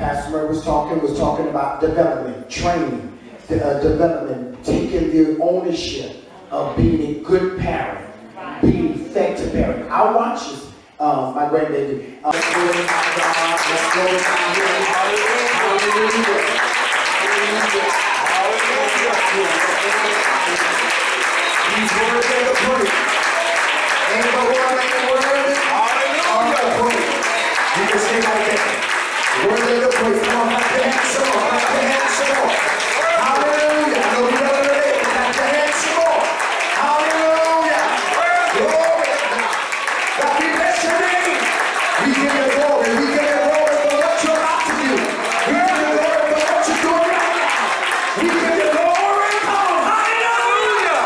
Pastor Murray was talking about development, training, development, taking the ownership of being a good parent, being effective parent. I watch this, my grandbaby. Let's go down here. Hallelujah. These words are the proof. Anybody want to make the word? Hallelujah. You can say like that. Word of the praise. Come on, clap your hands some more. Clap your hands some more. Hallelujah. I know we know the name. Clap your hands some more. Hallelujah. Glory to God. God, we bless your name. We give you glory. We give you glory for what you're about to do. We give you glory for what you're doing right now. We give you glory. Come on. Hallelujah.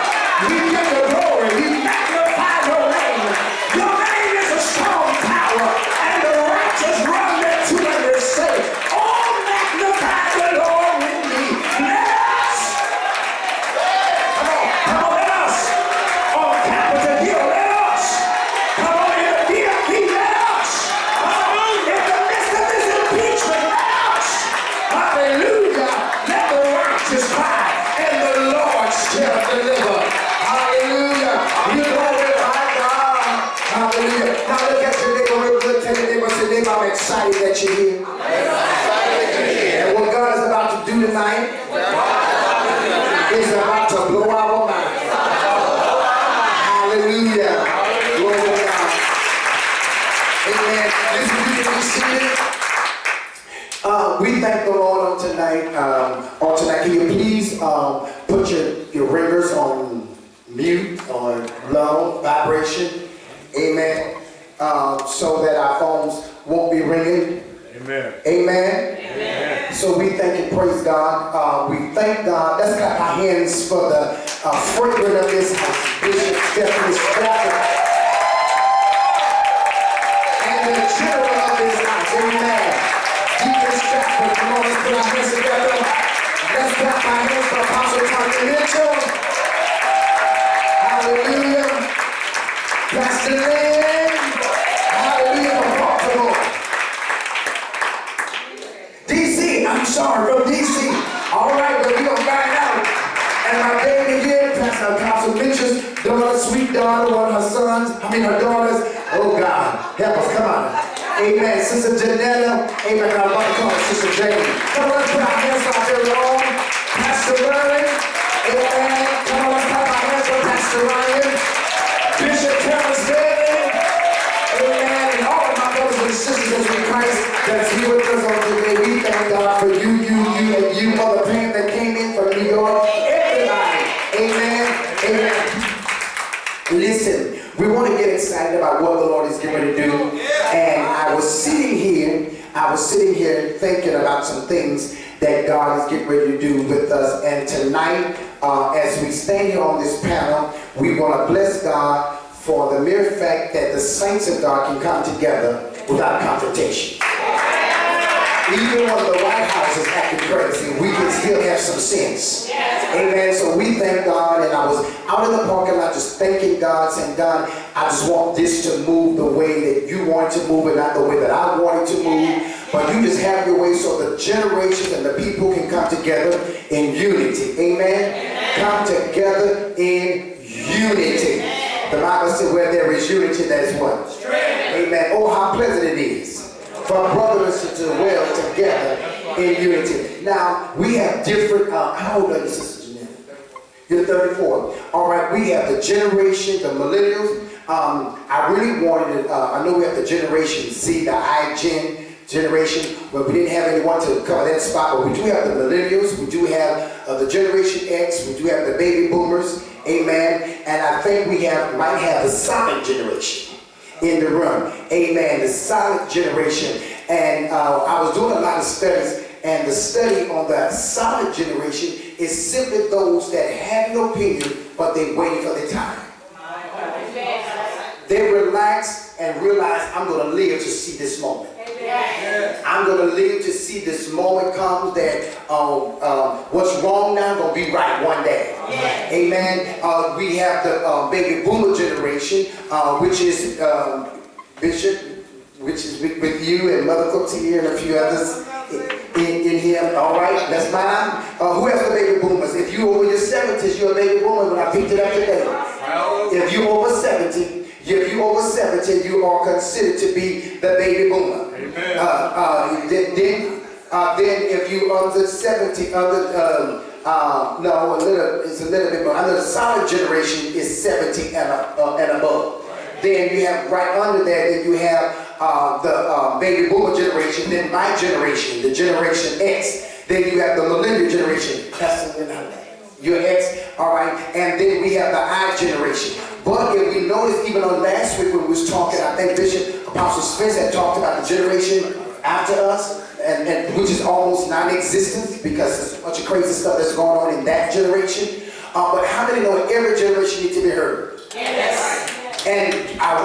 We give you glory. We magnify your name. Your name is a strong tower, and the righteous run thereto and they're safe. Oh, magnify the Lord with me. Let us. Come on, let us. On Capitol Hill, let us. Come on, in the DMV, let us. Come on, in the midst of this impeachment, let us. Hallelujah. Let the righteous cry, and the Lord shall deliver. Hallelujah. You glorify God. Hallelujah. Now look at your neighbor real good. Tell your neighbor, say, neighbor, I'm excited that you're here. And what God is about to do tonight is about to blow our minds. Hallelujah. Glory to God. Amen. Listen, you can be seated. We thank the Lord on tonight. Can you please put your ringers on mute, on low vibration? Amen. So that our phones won't be ringing. Amen. Amen. Amen. So we thank and praise God. We thank God. Let's clap our hands for the fragrance of this house. Bishop Stephanie Stratton and the general of this house. Amen. Deacon Stratton. Come on, let's put our hands together. Let's clap our hands for Apostle Tony Mitchell. Hallelujah. Pastor Lynn. Hallelujah. From Baltimore. DC, I'm sorry, from DC. All right, but we're going to find out. And my baby here, Pastor Apostle Mitchell's daughter, sweet daughter, one of her daughters. Oh God, help us, come on. Amen. Sister Janetta. Amen. I'm about to call her Sister Jamie. Come on, let's put our hands out there, Lord. Pastor Murray. Amen. Come on, let's clap our hands for Pastor Ryan. Bishop Terrence Bailey. Amen. And all of my brothers and sisters in Christ that's here with us on today. We thank God for you, and you, Mother Pam, that came in from New York. Everybody. Amen. Amen. Listen, we want to get excited about what the Lord is getting ready to do. And I was sitting here thinking about some things that God is getting ready to do with us. And tonight, as we stand here on this panel, we want to bless God for the mere fact that the saints of God can come together without confrontation. Even when the White House is acting crazy, we can still have some sense. Amen. So we thank God, and I was out in the parking lot just thanking God, saying, God, I just want this to move the way that you want it to move and not the way that I want it to move. But you just have your way so the generations and the people can come together in unity. Amen. Come together in unity. The Bible said where there is unity, that is what? Amen. Oh, how pleasant it is for brothers to dwell together in unity. Now, we have different, how old are you, Sister Jeanette? You're 34. All right, we have the generation, the millennials. I really wanted to, I know we have the Generation Z, the iGen generation, but we didn't have anyone to cover that spot. But we do have the millennials, we do have the Generation X, we do have the baby boomers, amen. And I think we might have the silent generation in the room, amen, the silent generation. And I was doing a lot of studies, and the study on the silent generation is simply those that have no opinion, but they waiting for their time. They relax and realize, I'm going to live to see this moment. I'm going to live to see this moment come that what's wrong now going to be right one day. Amen. We have the baby boomer generation, which is Bishop, which is with you and Mother Cotier and a few others. here. All right, that's mine. Who else are baby boomers? If you over your 70s, you're a baby boomer. When I picked it up today. If you over 70, you are considered to be the baby boomer. Amen. Then if you under 70, it's a little bit more. Under the solid generation is 70 and above. Then you have right under that, then you have the baby boomer generation, then my generation, the generation X. Then you have the millennial generation. You're X, all right. And then we have the I generation. But if we notice, even on last week when we was talking, I think Bishop Apostle Spence had talked about the generation after us, and which is almost non-existent because there's a bunch of crazy stuff that's going on in that generation. But how many know every generation needs to be heard? Yes. And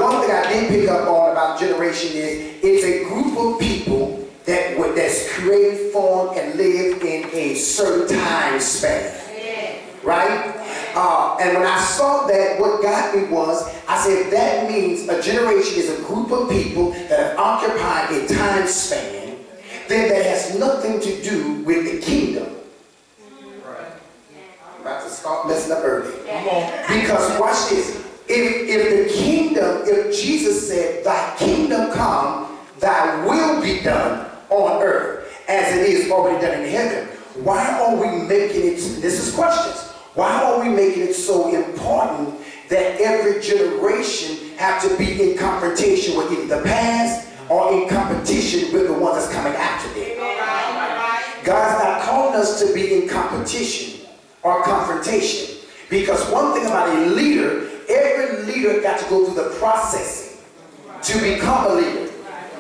one thing I did pick up on about generation is it's a group of people that's created, formed, and live in a certain time span. Right? And when I saw that, what got me was, I said that means a generation is a group of people that have occupied a time span that has nothing to do with the kingdom. I'm about to start messing up early. Because watch this. If Jesus said, thy kingdom come, thy will be done on earth as it is already done in heaven, why are we making it, this is questions, why are we making it so important that every generation have to be in confrontation with either the past or in competition with the one that's coming after them? God's not calling us to be in competition or confrontation, because one thing about a leader, every leader got to go through the processing to become a leader,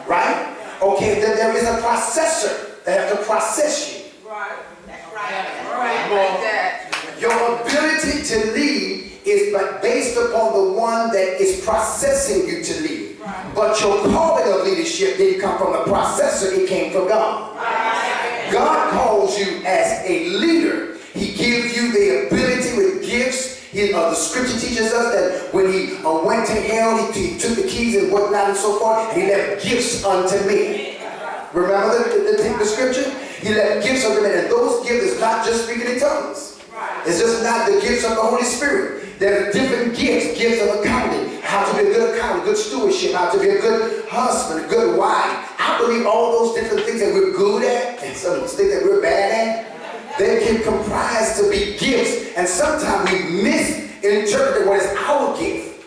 right? Okay, then there is a processor that has to process you. Right. That's right. Your ability to lead is based upon the one that is processing you to lead. Right. But your calling of leadership didn't come from the processor, it came from God. Right. God calls you as a leader. He gives you the ability with gifts. The scripture teaches us that when he went to hell, he took the keys and whatnot and so forth, and he left gifts unto men. Remember the scripture? He left gifts unto men, and those gifts is not just speaking in tongues. It's just not the gifts of the Holy Spirit. There are different gifts of accounting, how to be a good accountant, good stewardship, how to be a good husband, a good wife. I believe all those different things that we're good at and some of those things that we're bad at, they can comprise to be gifts, and sometimes we misinterpret what is our gift.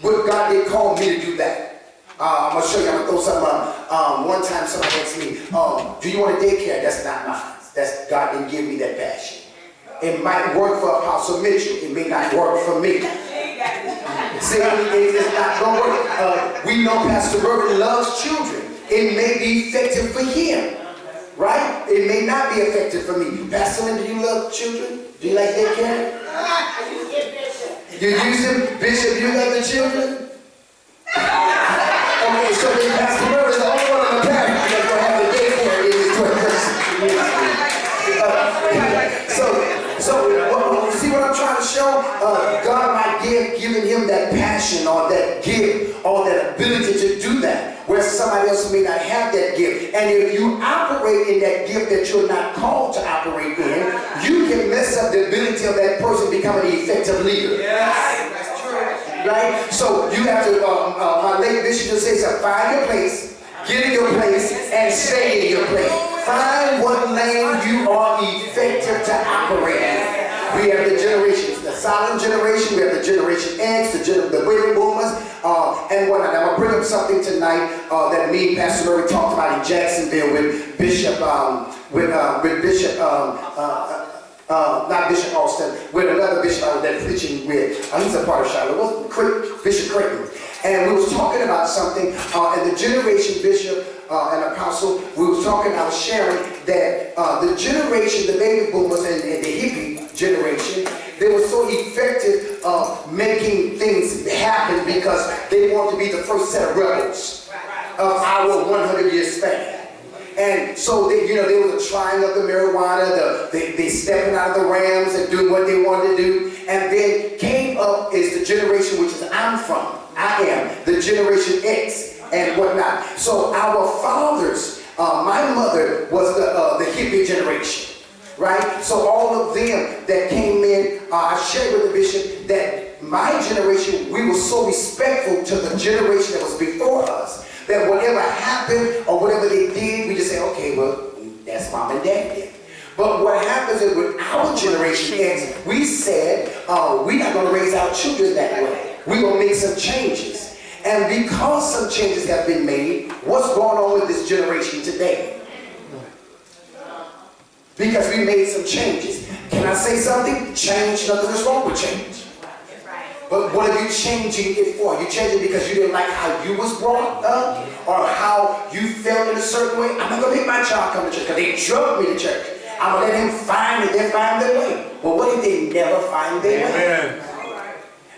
What God did call me to do that. I'm going to show you, I'm going to throw something up. One time somebody asked me, do you want a daycare? That's not mine. God didn't give me that passion. It might work for Apostle Mitchell. It may not work for me. See, it's not going to work. We know Pastor Mervyn loves children. It may be effective for him. Right? It may not be effective for me. Pastor Lynn, do you love children? Do you like daycare? You use them? Bishop, you love the children? Okay, so then Pastor Mervyn is the only one on the parent that's going to have the daycare in his 21st So see what I'm trying to show? God might given him that passion or that gift or that ability to do that, where somebody else may not have that gift. And if you operate in that gift that you're not called to operate in, you can mess up the ability of that person becoming an effective leader. Yes, that's true. Right? So you have to, my late bishop just says, find your place, get in your place, and stay in your place. Find what lane you are effective to operate in. We have the generations, the silent generation, we have the generation X, the baby boomers, and whatnot. I'm going to bring up something tonight that me and Pastor Murray talked about in Jacksonville with Bishop, not Bishop Austin, with another bishop I was there preaching with. He's a part of Shiloh, Bishop Creighton. And we was talking about something, and the generation bishop and apostle, I was sharing that the generation, the baby boomers and the hippie generation, they were so effective making things happen because they wanted to be the first set of rebels of our 100-year span. And so they were trying up the marijuana, they stepping out of the rams and doing what they wanted to do. And then came up is the generation which is I am, the generation X and whatnot. So our fathers My mother was the hippie generation, right? So all of them that came in, I shared with the bishop that my generation, we were so respectful to the generation that was before us, that whatever happened or whatever they did, we just say, okay, well, that's mom and dad did. But what happens is with our generation X, we said, we're not going to raise our children that way. We're going to make some changes. And because some changes have been made, what's going on with this generation today? Because we made some changes. Can I say something? Change, nothing is wrong with change. But what are you changing it for? You changing because you didn't like how you was brought up? Or how you felt in a certain way? I'm not going to make my child come to church because they drug me to church. I'm going to let him find it, they find their way. Well, what if they never find their way?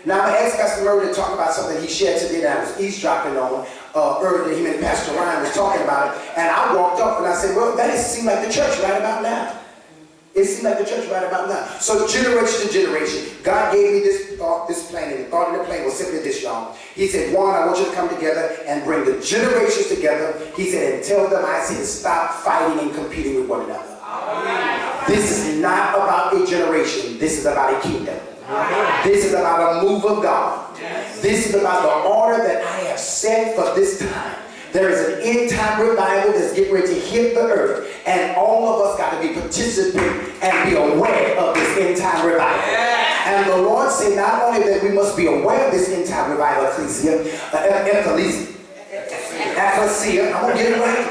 Now, I'm going to ask Pastor Murray to talk about something he shared today that I was eavesdropping on earlier. Him and Pastor Ryan was talking about it. And I walked up and I said, well, that seems like the church right about now. It seems like the church right about now. So generation to generation, God gave me this thought, this plan, and the thought in the plan was simply this, y'all. He said, one, I want you to come together and bring the generations together. He said, and tell them, I said, stop fighting and competing with one another. This is not about a generation. This is about a kingdom. This is about a move of God. This is about the order that I have set for this time. There is an end-time revival that's getting ready to hit the earth, and all of us got to be participant and be aware of this end-time revival. And the Lord said not only that we must be aware of this end-time revival, ecclesia, I'm going to get it right.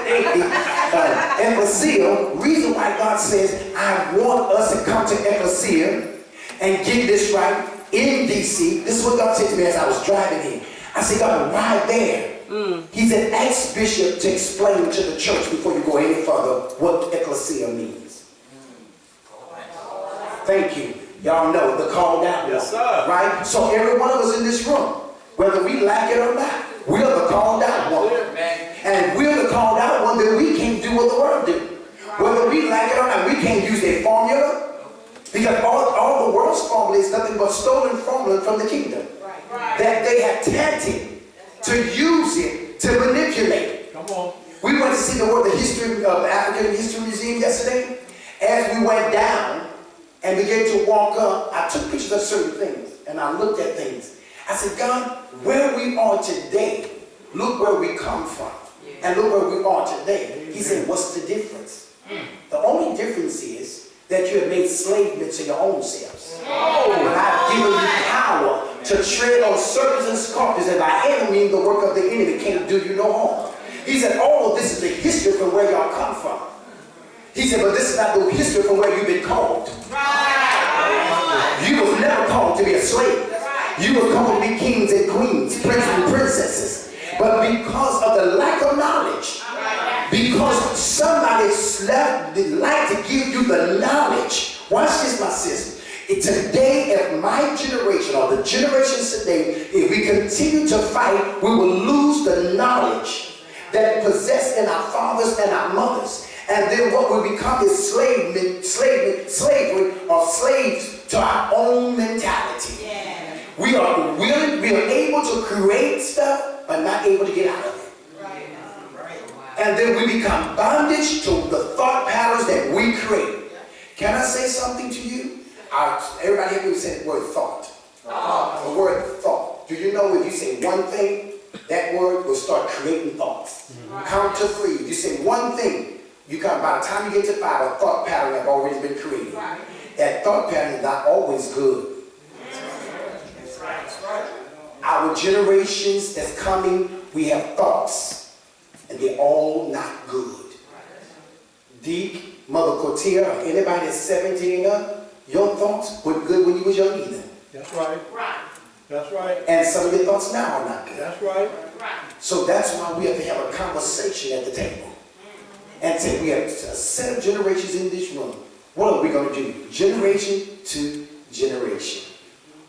Ecclesia, reason why God says, I want us to come to ecclesia and get this right in D.C. This is what God said to me as I was driving here. I said, God, why there? He said, ask Bishop to explain to the church before you go any further what ecclesia means. Thank you. Y'all know the called out. Yes, sir. Right? So every one of us in this room, whether we like it or not, we're the called out one. And if we're the called out one, then we can't do what the world do. Whether we like it or not, we can't use their formula. Because all the world's formula is nothing but stolen formula from the kingdom. That they have tapped to use it to manipulate. Come on. We went to see the history of the African History Museum yesterday. As we went down and began to walk up, I took pictures of certain things and I looked at things. I said, God, where we are today, look where we come from. And look where we are today. He said, what's the difference? The only difference is that you have made slave men to your own selves. And I've given you power to tread on serpents and scorpions, and by any means the work of the enemy can't do you no harm. He said, all of this is the history from where y'all come from. He said, but this is not the history from where you've been called. You was never called to be a slave. You were called to be kings and queens, princes and princesses. But because of the lack of knowledge, because somebody like to give you the knowledge. Watch this, my sister. Today, if my generation or the generations today, if we continue to fight, we will lose the knowledge that we possess in our fathers and our mothers. And then what will become is slavery or slaves to our own mentality. Yeah. We are willing, we are able to create stuff, but not able to get out of it. And then we become bondage to the thought patterns that we create. Can I say something to you? Everybody here will say the word thought. The word thought. Do you know if you say one thing, that word will start creating thoughts. Count to 3. If you say one thing, by the time you get to 5, a thought pattern has already been created. That thought pattern is not always good. Our generations that's coming, we have thoughts. And they're all not good. Deke, Mother Cotia, or anybody that's 17 and up, your thoughts were good when you was young either. That's right. That's right. And some of your thoughts now are not good. That's right. So that's why we have to have a conversation at the table. And say we have a set of generations in this room. What are we going to do? Generation to generation.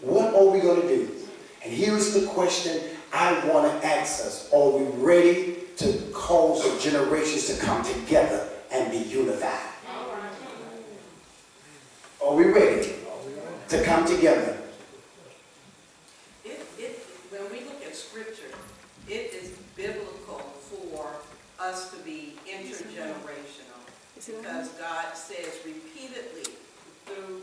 What are we going to do? And here is the question I want to ask us. Are we ready to cause the generations to come together and be unified? Are we ready to come together? When we look at scripture, it is biblical for us to be intergenerational. generational, because God says repeatedly through.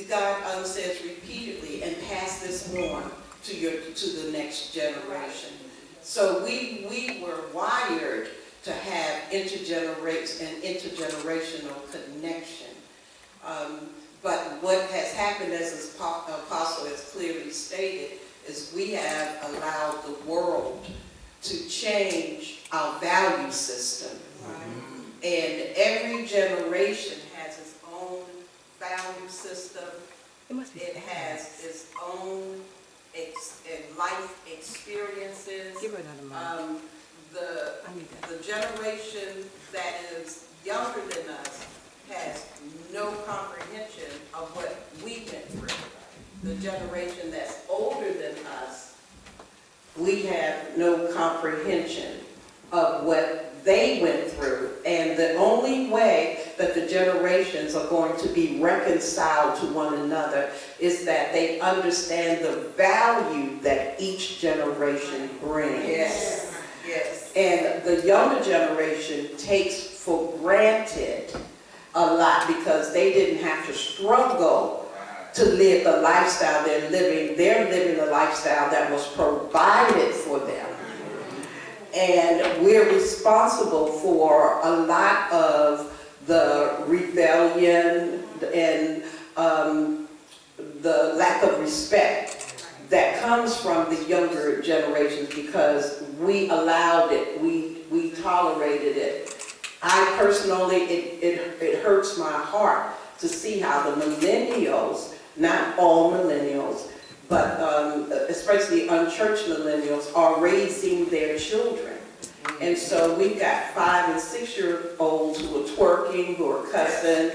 God says repeatedly, and pass this on to the next generation. So we were wired to have intergenerational connection. But what has happened, as the apostle has clearly stated, is we have allowed the world to change our value system. And every generation has its own value system. It has its own life experiences. The generation that is younger than us has no comprehension of what we went through. The generation that's older than us, we have no comprehension of what they went through. And the only way that the generations are going to be reconciled to one another is that they understand the value that each generation brings. Yes. Yes. And the younger generation takes for granted a lot because they didn't have to struggle to live the lifestyle they're living. They're living the lifestyle that was provided for them. And we're responsible for a lot of the rebellion and the lack of respect that comes from the younger generations because we allowed it, we tolerated it. I personally, it hurts my heart to see how the millennials, not all millennials, but especially unchurched millennials, are raising their children. And so we've got 5- and 6-year-olds who are twerking, who are cussing,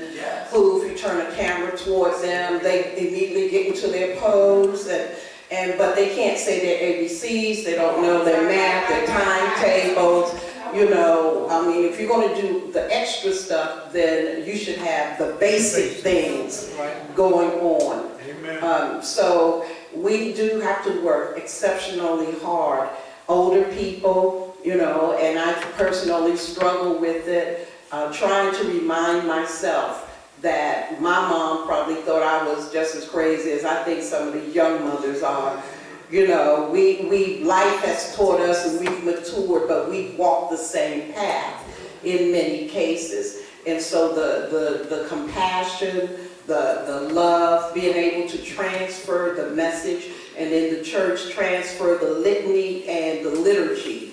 who, if you turn a camera towards them, they immediately get into their pose, but they can't say their ABCs, they don't know their math, their timetables. You know, I mean, if you're going to do the extra stuff, then you should have the basic things going on. Amen. So we do have to work exceptionally hard. Older people, you know, and I personally struggle with it, trying to remind myself that my mom probably thought I was just as crazy as I think some of the young mothers are. You know, life has taught us and we've matured, but we've walked the same path in many cases. And so the compassion, the love, being able to transfer the message, and in the church transfer the litany and the liturgy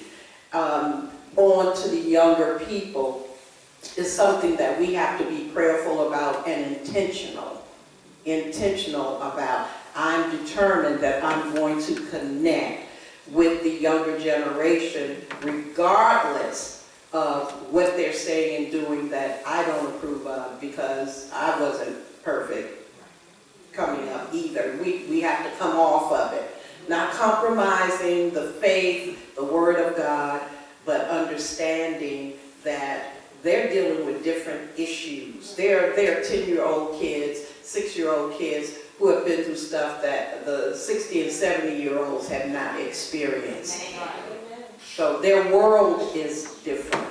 on to the younger people is something that we have to be prayerful about and intentional about. I'm determined that I'm going to connect with the younger generation regardless of what they're saying and doing that I don't approve of, because I wasn't perfect coming up either. We have to come off of it. Not compromising the faith, the Word of God, but understanding that they're dealing with different issues. They're 10-year-old kids, 6-year-old kids who have been through stuff that the 60 and 70-year-olds have not experienced. So their world is different.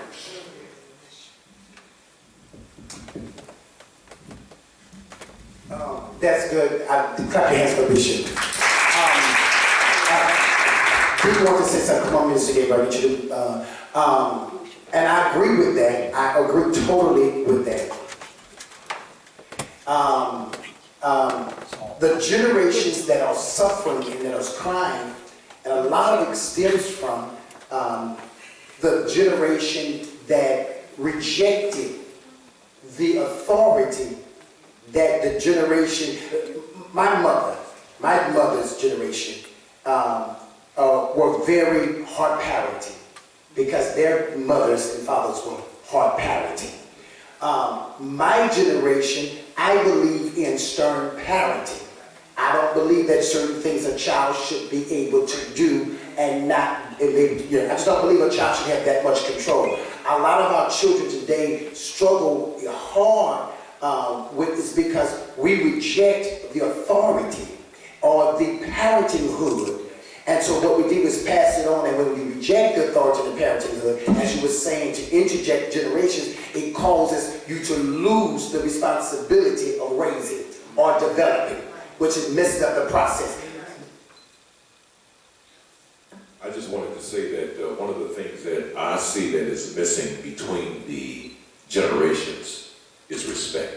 That's good. Clap your hands for Bishop. People want to say something. Come on, Minister Gabriel. I need you to. And I agree with that. I agree totally with that. The generations that are suffering and that are crying, and a lot of it stems from the generation that rejected the authority that the generation, my mother's generation, were very hard parenting because their mothers and fathers were hard parenting. My generation, I believe in stern parenting. I don't believe that certain things a child should be able to do and not, I just don't believe a child should have that much control. A lot of our children today struggle hard with this because we reject the authority or the parenting hood And so what we did was pass it on, and when we reject the authority of the parenting, as you were saying, to interject generations, it causes you to lose the responsibility of raising or developing, which is messes up the process. I just wanted to say that one of the things that I see that is missing between the generations is respect.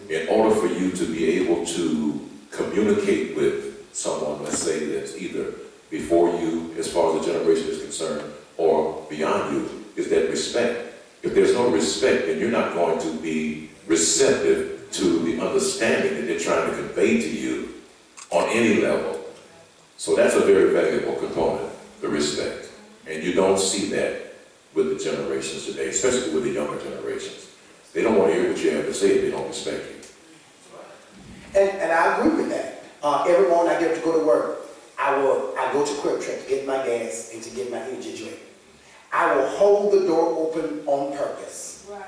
In order for you to be able to communicate with someone, let's say, that's either before you, as far as the generation is concerned, or beyond you, is that respect. If there's no respect, then you're not going to be receptive to the understanding that they're trying to convey to you on any level. So that's a very valuable component, the respect. And you don't see that with the generations today, especially with the younger generations. They don't want to hear what you have to say if they don't respect you. And I agree with that. Every morning I get up to go to work, I go to Quick Trip to get my gas and to get my energy drink. I will hold the door open on purpose. Right.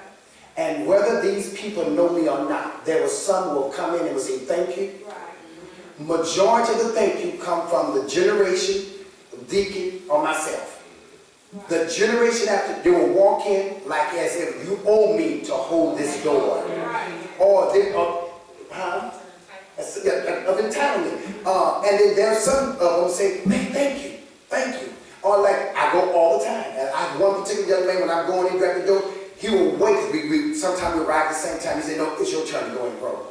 And whether these people know me or not, there was some who will come in and will say thank you. Right. Majority of the thank you come from the generation, deacon, or myself. Right. The generation after, they will walk in like as if you owe me to hold this door. Right. Or they, of entitlement. And then there's some of them say, man, thank you. Or like, I go all the time. And I have one particular young man, when I'm going in, grab the door, he will wait. Sometimes we arrive at the same time. He say, no, it's your turn to go in, bro.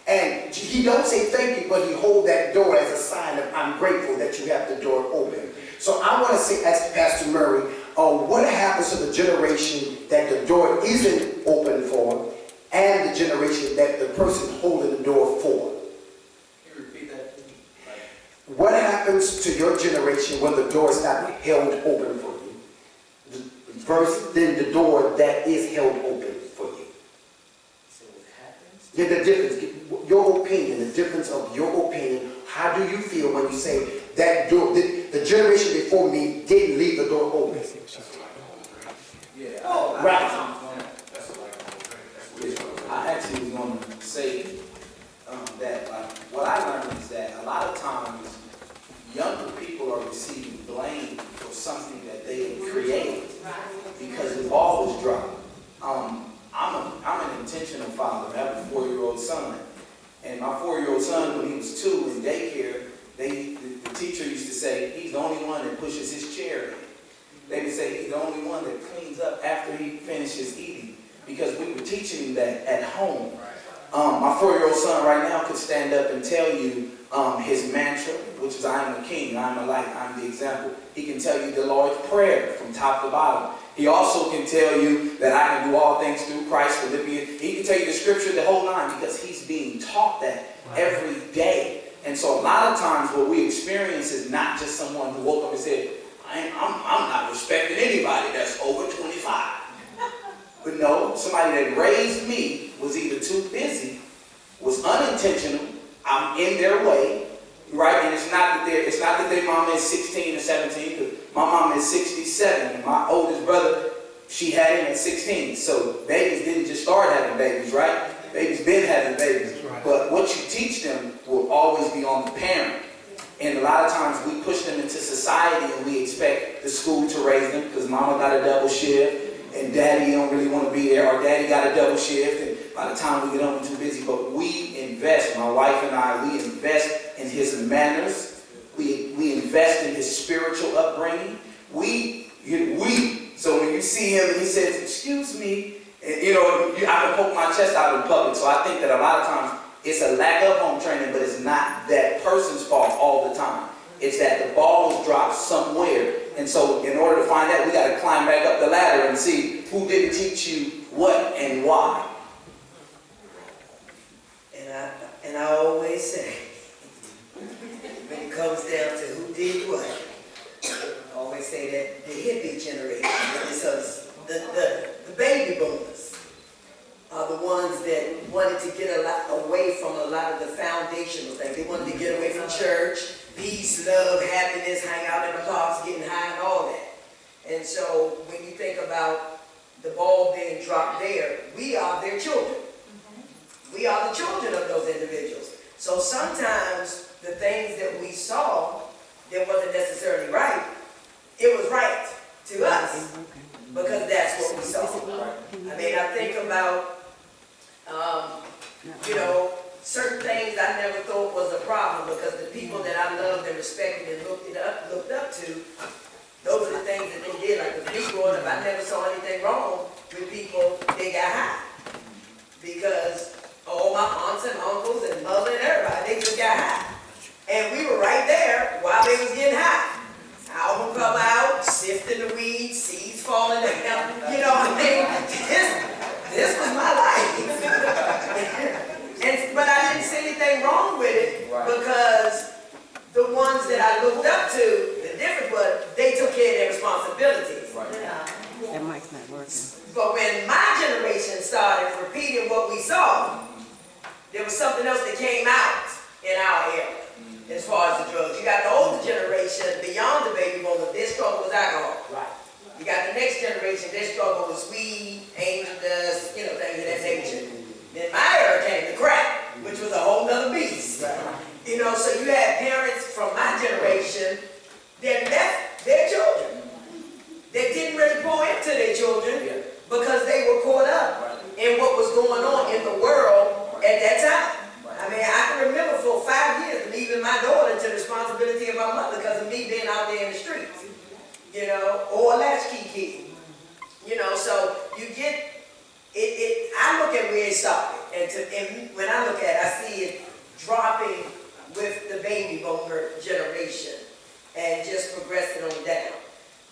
And he don't say thank you, but he hold that door as a sign of, I'm grateful that you have the door open. So I want to say, ask Pastor Murray, what happens to the generation that the door isn't open for, and the generation that the person holding the door for? What happens to your generation when the door is not held open for you, versus then the door that is held open for you? So what happens? Yeah, the difference, your opinion, the difference of your opinion. How do you feel when you say that door, the generation before me didn't leave the door open? Yeah. Right. I actually was going to say that what I learned is that a lot of times younger people are receiving blame for something that they created because the ball was dropped. I'm an intentional father. I have a 4-year-old son. And my 4-year-old son, when he was 2 in daycare, the teacher used to say, he's the only one that pushes his chair in. They would say he's the only one that cleans up after he finishes eating, because we were teaching him that at home. My 4-year-old son right now could stand up and tell you his mantra, which is I am the king, I am the light, I am the example. He can tell you the Lord's Prayer from top to bottom. He also can tell you that I can do all things through Christ, Philippians. He can tell you the scripture, the whole nine, because he's being taught that every day. And so a lot of times what we experience is not just someone who woke up and said, I'm not respecting anybody that's over 25. But no, somebody that raised me was either too busy, was unintentional, I'm in their way, right? And it's not that their mom is 16 or 17, because my mom is 67, and my oldest brother, she had him at 16. So babies didn't just start having babies, right? Babies been having babies. Right. But what you teach them will always be on the parent. And a lot of times we push them into society and we expect the school to raise them because mama got a double shift and daddy don't really want to be there, or daddy got a double shift, and by the time we get home we're too busy. But we invest, my wife and I, we invest in his manners, we invest in his spiritual upbringing. So when you see him and he says, excuse me, and, I can poke my chest out in public. So I think that a lot of times it's a lack of home training, but it's not that person's fault all the time. It's that the ball was dropped somewhere. And so in order to find that, we got to climb back up the ladder and see who didn't teach you what and why. And I always say, when it comes down to who did what, I always say that the hippie generation, the baby boomers, are the ones that wanted to get a lot away from a lot of the foundational things. They wanted to get away from church, peace, love, happiness, hang out in the parks, getting high and all that. And so when you think about the ball being dropped there, we are their children. We are the children of those individuals. So sometimes the things that we saw that wasn't necessarily right, it was right to us, because that's what we saw. I mean, I think about, you know, certain things I never thought was a problem, because the people that I loved and respected and looked up to, those are the things that they did. Like with me growing up, I never saw anything wrong with people that got high. Because all my aunts and uncles and mother and everybody, they just got high. And we were right there while they was getting high. Album come out, sifting the weeds, seeds falling down. You know what I mean? This was my life. But I didn't see anything wrong with it, because the ones that I looked up to, the difference was they took care of their responsibilities. That mic's not working. But when my generation started repeating what we saw, there was something else that came out in our era as far as the drugs. You got the older generation, beyond the baby boomers, their struggle was alcohol. Right. You got the next generation, their struggle was weed, angel dust, you know, things of that nature. Then my era came to crack, which was a whole nother beast. You know, so you had parents from my generation that left their children. They didn't really pour into their children because they were caught up in what was going on in the world at that time. I mean, I can remember for 5 years leaving my daughter to the responsibility of my mother because of me being out there in the streets, you know, or a latchkey kid. You know, so you get I look at where it started, and when I look at it, I see it dropping with the baby boomer generation and just progressing on down.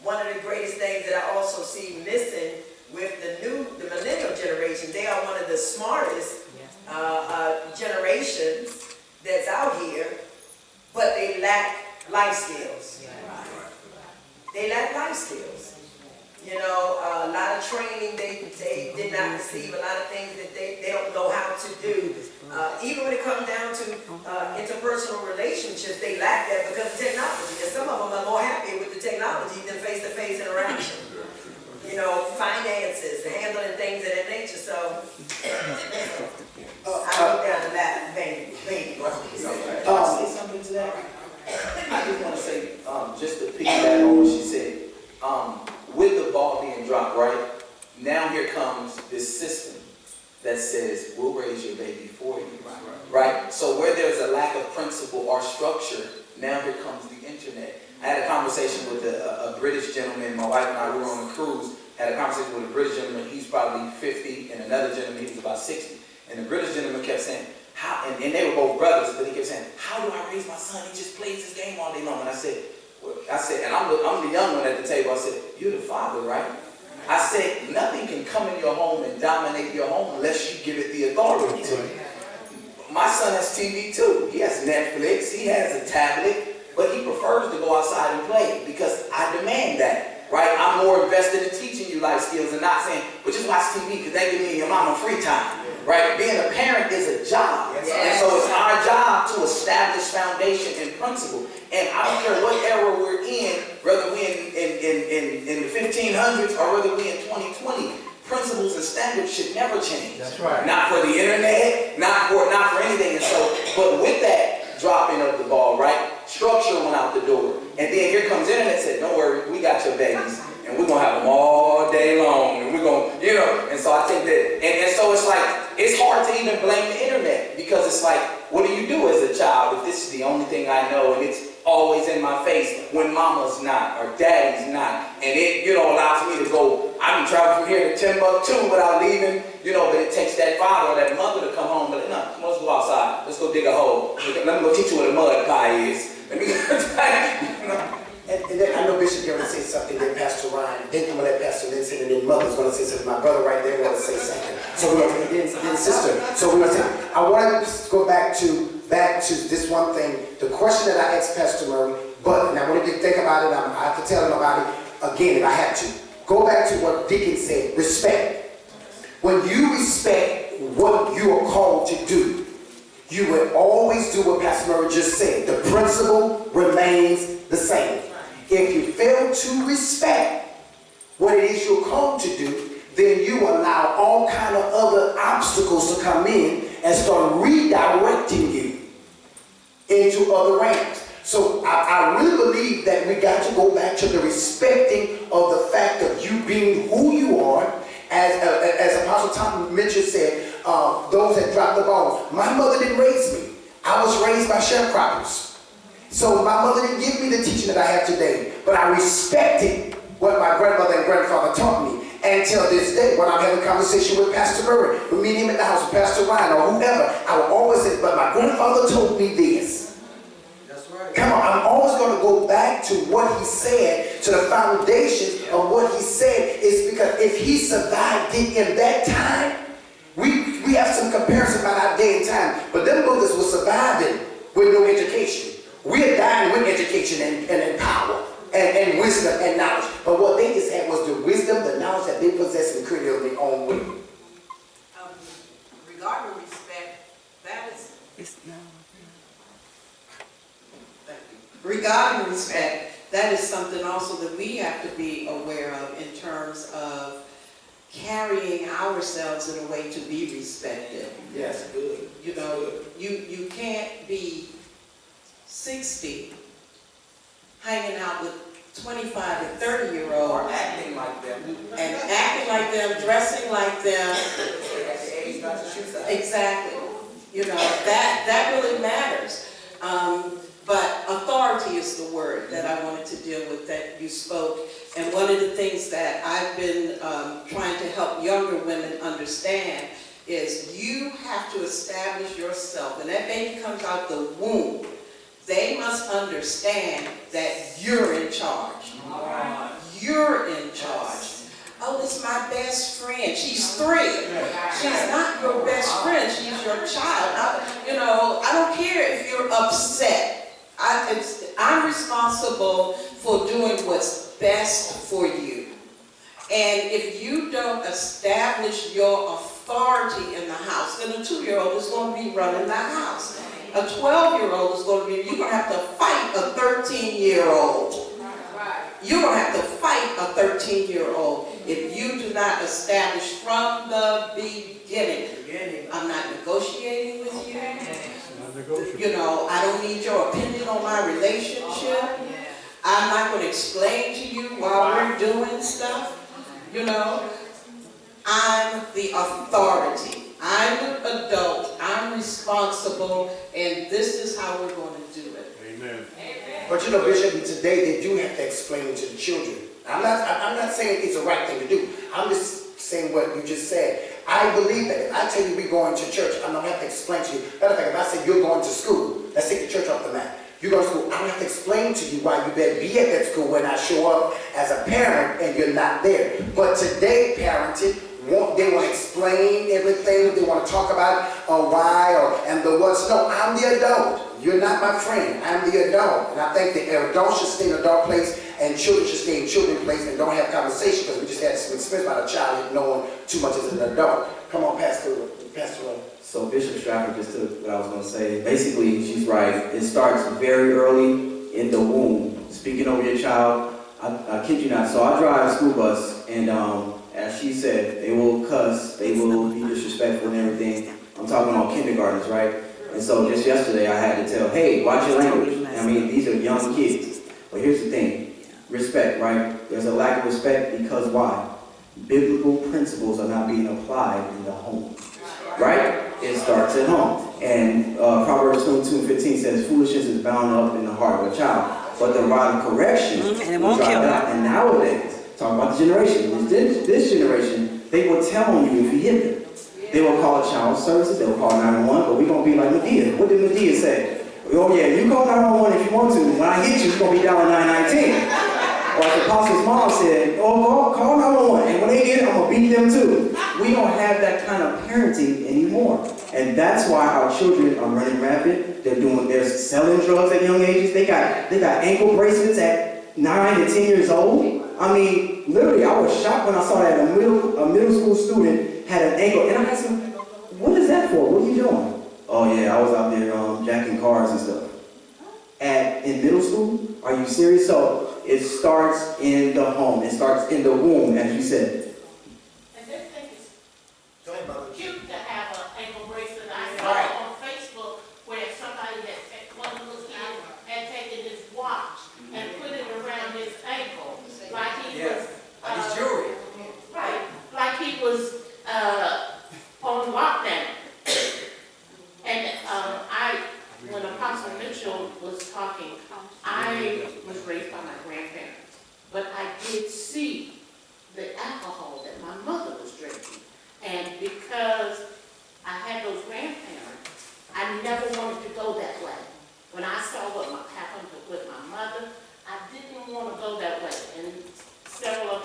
One of the greatest things that I also see missing with the millennial generation, they are one of the smartest generations that's out here, but they lack life skills. They lack life skills. You know, a lot of training they did not receive, a lot of things that they don't know how to do. Even when it comes down to interpersonal relationships, they lack that because of technology. And some of them are more happy with the technology than face-to-face interaction. You know, finances, handling things of that nature. So, I look down to that vein. Can I say something to that? I just want to say, just to piggyback on what she said, with the ball being dropped, right, now here comes this system that says, we'll raise your baby for you, right? So where there's a lack of principle or structure, now here comes the internet. I had a conversation with a British gentleman, my wife and I, we were on a cruise, had a conversation with a British gentleman, he's probably 50, and another gentleman, he was about 60. And the British gentleman kept saying, how, and they were both brothers, but he kept saying, how do I raise my son? He just plays this game all day long. And I said, and I'm the young one at the table, I said, you're the father, right? I said, nothing can come in your home and dominate your home unless you give it the authority to. My son has TV too. He has Netflix, he has a tablet, but he prefers to go outside and play because I demand that, right? I'm more invested in teaching you life skills and not saying, well, just watch TV because that gives me and your mama free time. Right? Being a parent is a job. Yes. And so it's our job to establish foundation and principle. And I don't care what era we're in, whether we're in the 1500s or whether we're in 2020, principles and standards should never change. That's right. Not for the internet, not for anything. And so, but with that dropping of the ball, right? Structure went out the door. And then here comes internet and said, don't worry, we got your babies. And we're going to have them all day long. And we're going to, you know, and so I think that, and so it's like, it's hard to even blame the internet because it's like, what do you do as a child if this is the only thing I know and it's always in my face when mama's not or daddy's not? And it, you know, allows me to go, I can travel from here to Timbuktu without leaving, you know, but it takes that father or that mother to come home, but no, let's go outside. Let's go dig a hole. Let me go teach you what a mud pie is. Let me go, you know. And then I know Bishop going to say something, then Pastor Ryan, then I'm going to let Pastor Lynn say, and then Mother's going to say something. My brother right there going to say something. So we're going to, then Sister. So we're going to say, I want to go back to this one thing, the question that I asked Pastor Murray, but, and I want you to think about it, I have to tell him about it again if I have to. Go back to what Deacon said, respect. When you respect what you are called to do, you will always do what Pastor Murray just said. The principle remains the same. If you fail to respect what it is you're called to do, then you allow all kind of other obstacles to come in and start redirecting you into other realms. So I really believe that we got to go back to the respecting of the fact of you being who you are. As Apostle Tom Mitchell said, those that dropped the ball. My mother didn't raise me. I was raised by sharecroppers. So my mother didn't give me the teaching that I have today, but I respected what my grandmother and grandfather taught me. And till this day, when I'm having a conversation with Pastor Murray, we meet him at the house, with Pastor Ryan, or whoever, I will always say, but my grandfather told me this. That's right. Come on, I'm always going to go back to what he said, to the foundation of what he said, is because if he survived it in that time, we have some comparison about our day and time, but them brothers were surviving with no education. We are dying with education and power and wisdom and knowledge. But what they just had was the wisdom, the knowledge that they possessed and created on their own way. Regarding respect, that is, regarding respect, that is something also that we have to be aware of in terms of carrying ourselves in a way to be respected. Yes, good. You know, you can't be 60 hanging out with 25 and 30-year-olds Or acting like them. and acting like them, dressing like them. At the age not to shoot that. Exactly. You know, that really matters. But authority is the word that I wanted to deal with that you spoke. And one of the things that I've been trying to help younger women understand is you have to establish yourself. And that baby comes out the womb. They must understand that you're in charge. You're in charge. Oh, it's my best friend. She's 3. She's not your best friend. She's your child. I don't care if you're upset. I'm responsible for doing what's best for you. And if you don't establish your authority in the house, then a 2-year-old is going to be running the house. A 12-year-old is going to be, you're going to have to fight a 13-year-old. You're going to have to fight a 13-year-old if you do not establish from the beginning. I'm not negotiating with you. You know, I don't need your opinion on my relationship. I'm not going to explain to you while we're doing stuff. You know, I'm the authority. I'm an adult. I'm responsible, and this is how we're going to do it. Amen. But you know, Bishop, today they do have to explain it to the children. I'm not saying it's the right thing to do. I'm just saying what you just said. I believe that if I tell you we're going to church, I don't have to explain to you. Matter of fact, if I say you're going to school, let's take the church off the map. You're going to school, I don't have to explain to you why you better be at that school when I show up as a parent and you're not there. But today, parenting, they want to explain everything. They want to talk about why and the what's. No, I'm the adult. You're not my friend. I'm the adult. And I think the adults should stay in an adult place and children should stay in children's place and don't have conversation, because we just had some experience about a child knowing too much as an adult. Come on, Pastor. So Bishop Stratford just took what I was going to say. Basically, she's right. It starts very early in the womb. Speaking over your child, I kid you not. So I drive a school bus, and as she said, they will cuss, they will be disrespectful and everything. I'm talking about kindergartners, right? And so just yesterday, I had to tell, hey, watch your language. I mean, these are young kids. But here's the thing, respect, right? There's a lack of respect because why? Biblical principles are not being applied in the home, right? It starts at home. And Proverbs 22:15 says, foolishness is bound up in the heart of a child, but the rod of correction will drive it out. And nowadays, talking about the generation, this generation, they will tell on you if you hit them. They will call child services, they will call 911, but we're going to be like Medea. What did Medea say? Oh yeah, you call 911 if you want to. When I hit you, you're going to be down 919. Or as the apostle's mom said, oh, call 911. And when they get it, I'm going to beat them too. We don't have that kind of parenting anymore. And that's why our children are running rapid. They're selling drugs at young ages. They got ankle bracelets at 9 and 10 years old. I mean, literally, I was shocked when I saw that a middle school student had an ankle. And I asked him, what is that for? What are you doing? Oh yeah, I was out there jacking cars and stuff. In middle school? Are you serious? So it starts in the home. It starts in the womb, as you said. And this thing is Go ahead, Mother. cute to have an ankle bracelet. I saw on Facebook where somebody one of the little kids had taken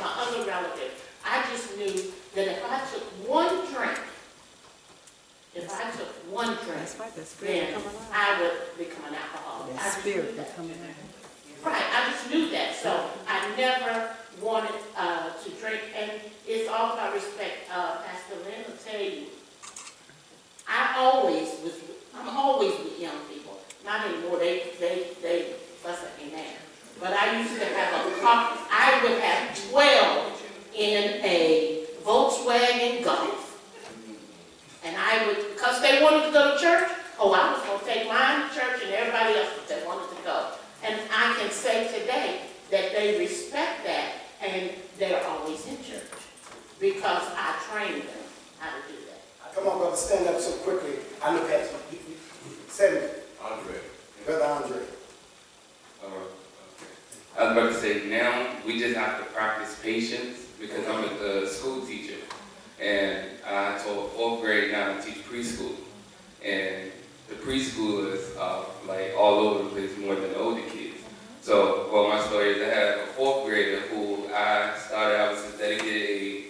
my other relatives. I just knew that if I took one drink, That's right, the spirit then coming out. I would become an alcoholic. I That just knew spirit that. coming out. Right, I just knew that, so I never wanted to drink, and it's all about respect. Pastor Lynn will tell you, I'm always with young people. Not anymore, they fuss at me now. But I used to have a car, I would have 12 in a Volkswagen Golf. And I would, because they wanted to go to church, I was going to take mine to church and everybody else that wanted to go. And I can say today that they respect that and they're always in church because I trained them how to do that. Come on, brother, stand up so quickly. I know Pastor. Say Andre. Brother Andre. I was about to say, now we just have to practice patience because I'm a school teacher. And I taught 4th grade, now I teach preschool. And the preschoolers are like all over the place more than the older kids. So, well, my story is I had a 4th grader who I started out as a dedicated aide,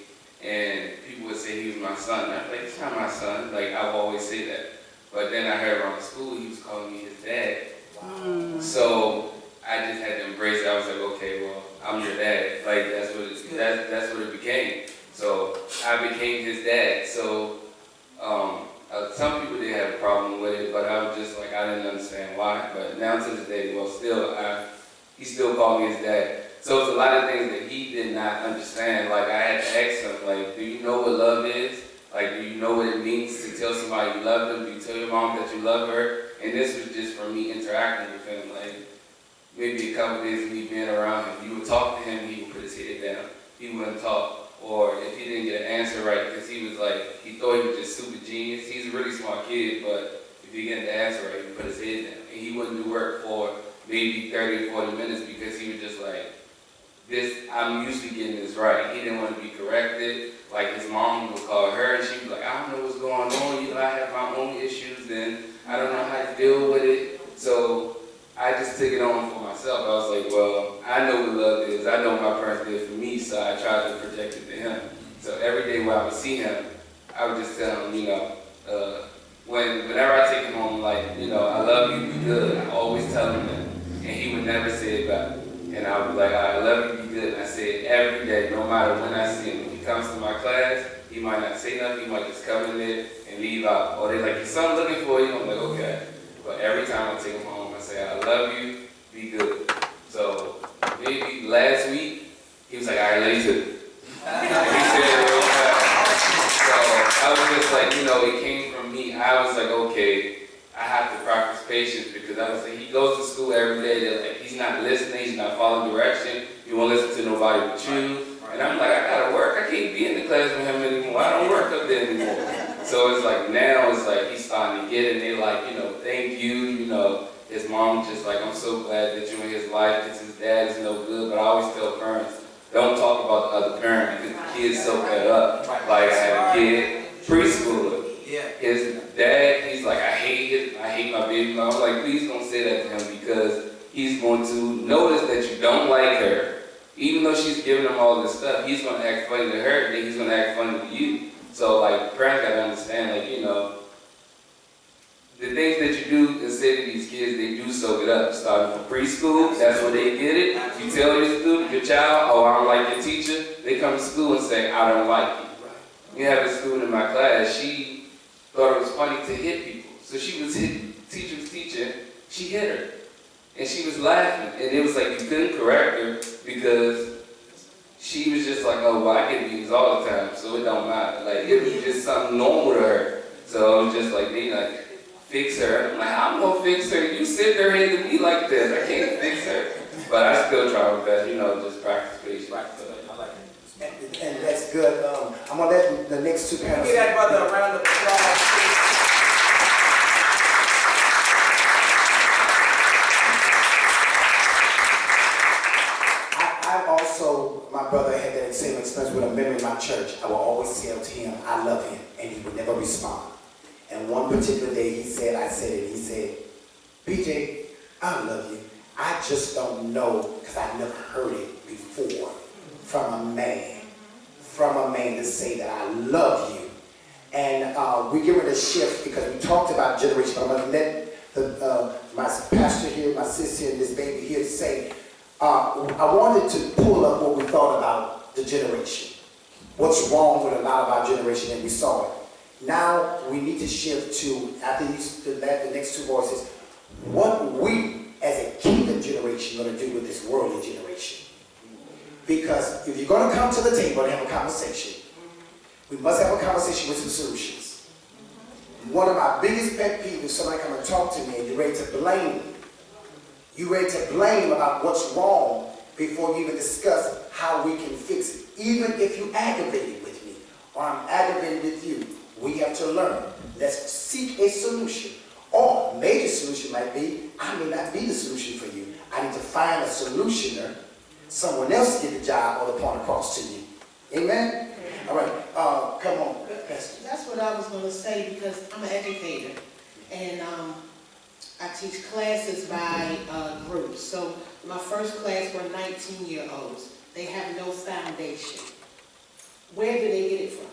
and people would say he was my son. I'm like, it's not my son. Like, I've always said that. But then I heard around school he was calling me his dad. Wow. So I just had to embrace it. I was like, okay, well, I'm your dad. Like, that's what it became. So I became his dad. So some people didn't have a problem with it, but I was just like, I didn't understand why. But now to this day, well, still, he still called me his dad. So it's a lot of things that he did not understand. Like, I had to ask him, like, do you know what love is? Like, do you know what it means to tell somebody you love them? Do you tell your mom that you love her? And this was just for me interacting with him. Like, maybe a couple days of me being around him, you would talk to him, he would put his head down. He wouldn't talk. Or if he didn't get an answer right, because he was like, he thought he was just super genius. He's a really smart kid, but if he didn't get the answer right, he would put his head down. And he wouldn't do work for maybe 30 or 40 minutes because he was just like, I'm usually getting this right. He didn't want to be corrected. Like, his mom would call her and she'd be like, I don't know what's going on. You know, I have my own issues and I don't know how to deal with it. So I just took it on for myself. I was like, well, I know what love is. I know what my parents did for me, so I tried to project it to him. So every day when I would see him, I would just tell him, you know, whenever I take him home, like, you know, I love you, be good. I always tell him that. And he would never say it back. And I would be like, I love you, be good. And I say it every day, no matter when I see him. When he comes to my class, he might not say nothing. He might just come in there and leave out. Or they're like, your son looking for you. I'm like, okay. But every time I take him home, I say, I love you, be good. So maybe last week, he was like, all right, let me do it. And he said it real fast. So I was just like, you know, it came from me. I was like, okay, I have to practice patience because I was like, he goes to school every day. They're like, he's not listening, he's not following direction. He won't listen to nobody but you. And I'm like, I gotta work. I can't be in the class with him anymore. I don't work up there anymore. So it's like now it's like he's starting to get it. And they're like, you know, thank you. You know, his mom's just like, I'm so glad that you're in his life because his dad is no good. But I always tell parents, don't talk about the other parent because the kid's so fed up. Like I had a kid, preschooler. His dad, he's like, I hate my baby mom. I'm like, please don't say that to him because he's going to notice that you don't like her. Even though she's giving him all this stuff, he's going to act funny to her, then he's going to act funny to you. So, like, parents got to understand, like, you know, the things that you do and say to these kids, they do soak it up. Starting from preschool, that's where they get it. You tell your student, your child, oh, I don't like your teacher, they come to school and say, I don't like you. We have a student in my class, she thought it was funny to hit people. So she was hitting, teacher was teaching, she hit her. And she was laughing, and it was like you couldn't correct her because she was just like, oh, well, I get beatings all the time, so it don't matter. Like, it was just something normal to her. So I was just like, they like, fix her. I'm like, I'm gonna fix her. You sit there here to me like this. I can't fix her. But I still try my best, you know, just practice patience. I like it. And that's good. I'm gonna let the next two panels. Give that brother a round of applause. My brother had that same experience with a member in my church. I will always tell to him, I love him, and he would never respond. And one particular day he said, he said, BJ, I love you. I just don't know, because I never heard it before. from a man. From a man to say that I love you. And we give it a shift because we talked about generation. But I'm going to let my pastor here, my sister here, and this baby here say, I wanted to pull up what we thought about the generation. What's wrong with a lot of our generation, and we saw it. Now we need to shift to, after the next two voices, what we as a kingdom generation are going to do with this worldly generation. Because if you're going to come to the table and have a conversation, we must have a conversation with some solutions. One of my biggest pet peeves is somebody come and talk to me and you're ready to blame. You're ready to blame about what's wrong before you even discuss how we can fix it. Even if you're aggravated with me or I'm aggravated with you, we have to learn. Let's seek a solution. Or a major solution might be, I may not be the solution for you. I need to find a solutioner. Someone else get the job or the point across to you. Amen? All right, come on, Pastor. That's what I was going to say because I'm an educator and I teach classes by groups. So my first class were 19-year-olds. They have no foundation. Where do they get it from?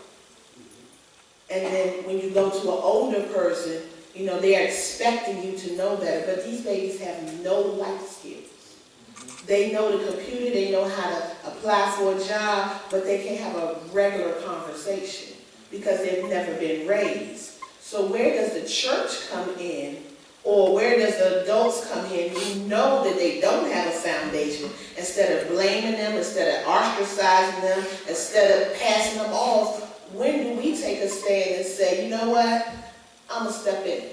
And then when you go to an older person, you know, they're expecting you to know better, but these babies have no life skills. They know the computer, they know how to apply for a job, but they can't have a regular conversation because they've never been raised. So where does the church come in, or where does the adults come in who know that they don't have a foundation, instead of blaming them, instead of ostracizing them, instead of passing them off? When do we take a stand and say, you know what, I'm going to step in?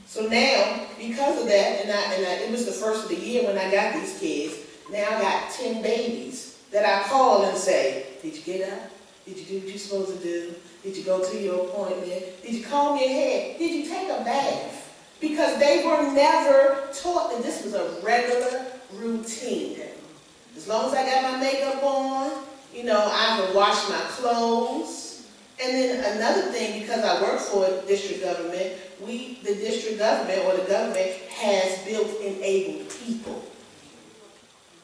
So now, because of that, it was the first of the year when I got these kids, now I got 10 babies that I call and say, did you get up? Did you do what you're supposed to do? Did you go to your appointment? Did you comb your hair? Did you take a bath? Because they were never taught that this was a regular routine. As long as I got my makeup on, you know, I would wash my clothes. And then another thing, because I work for district government, the district government or the government has built-in able people.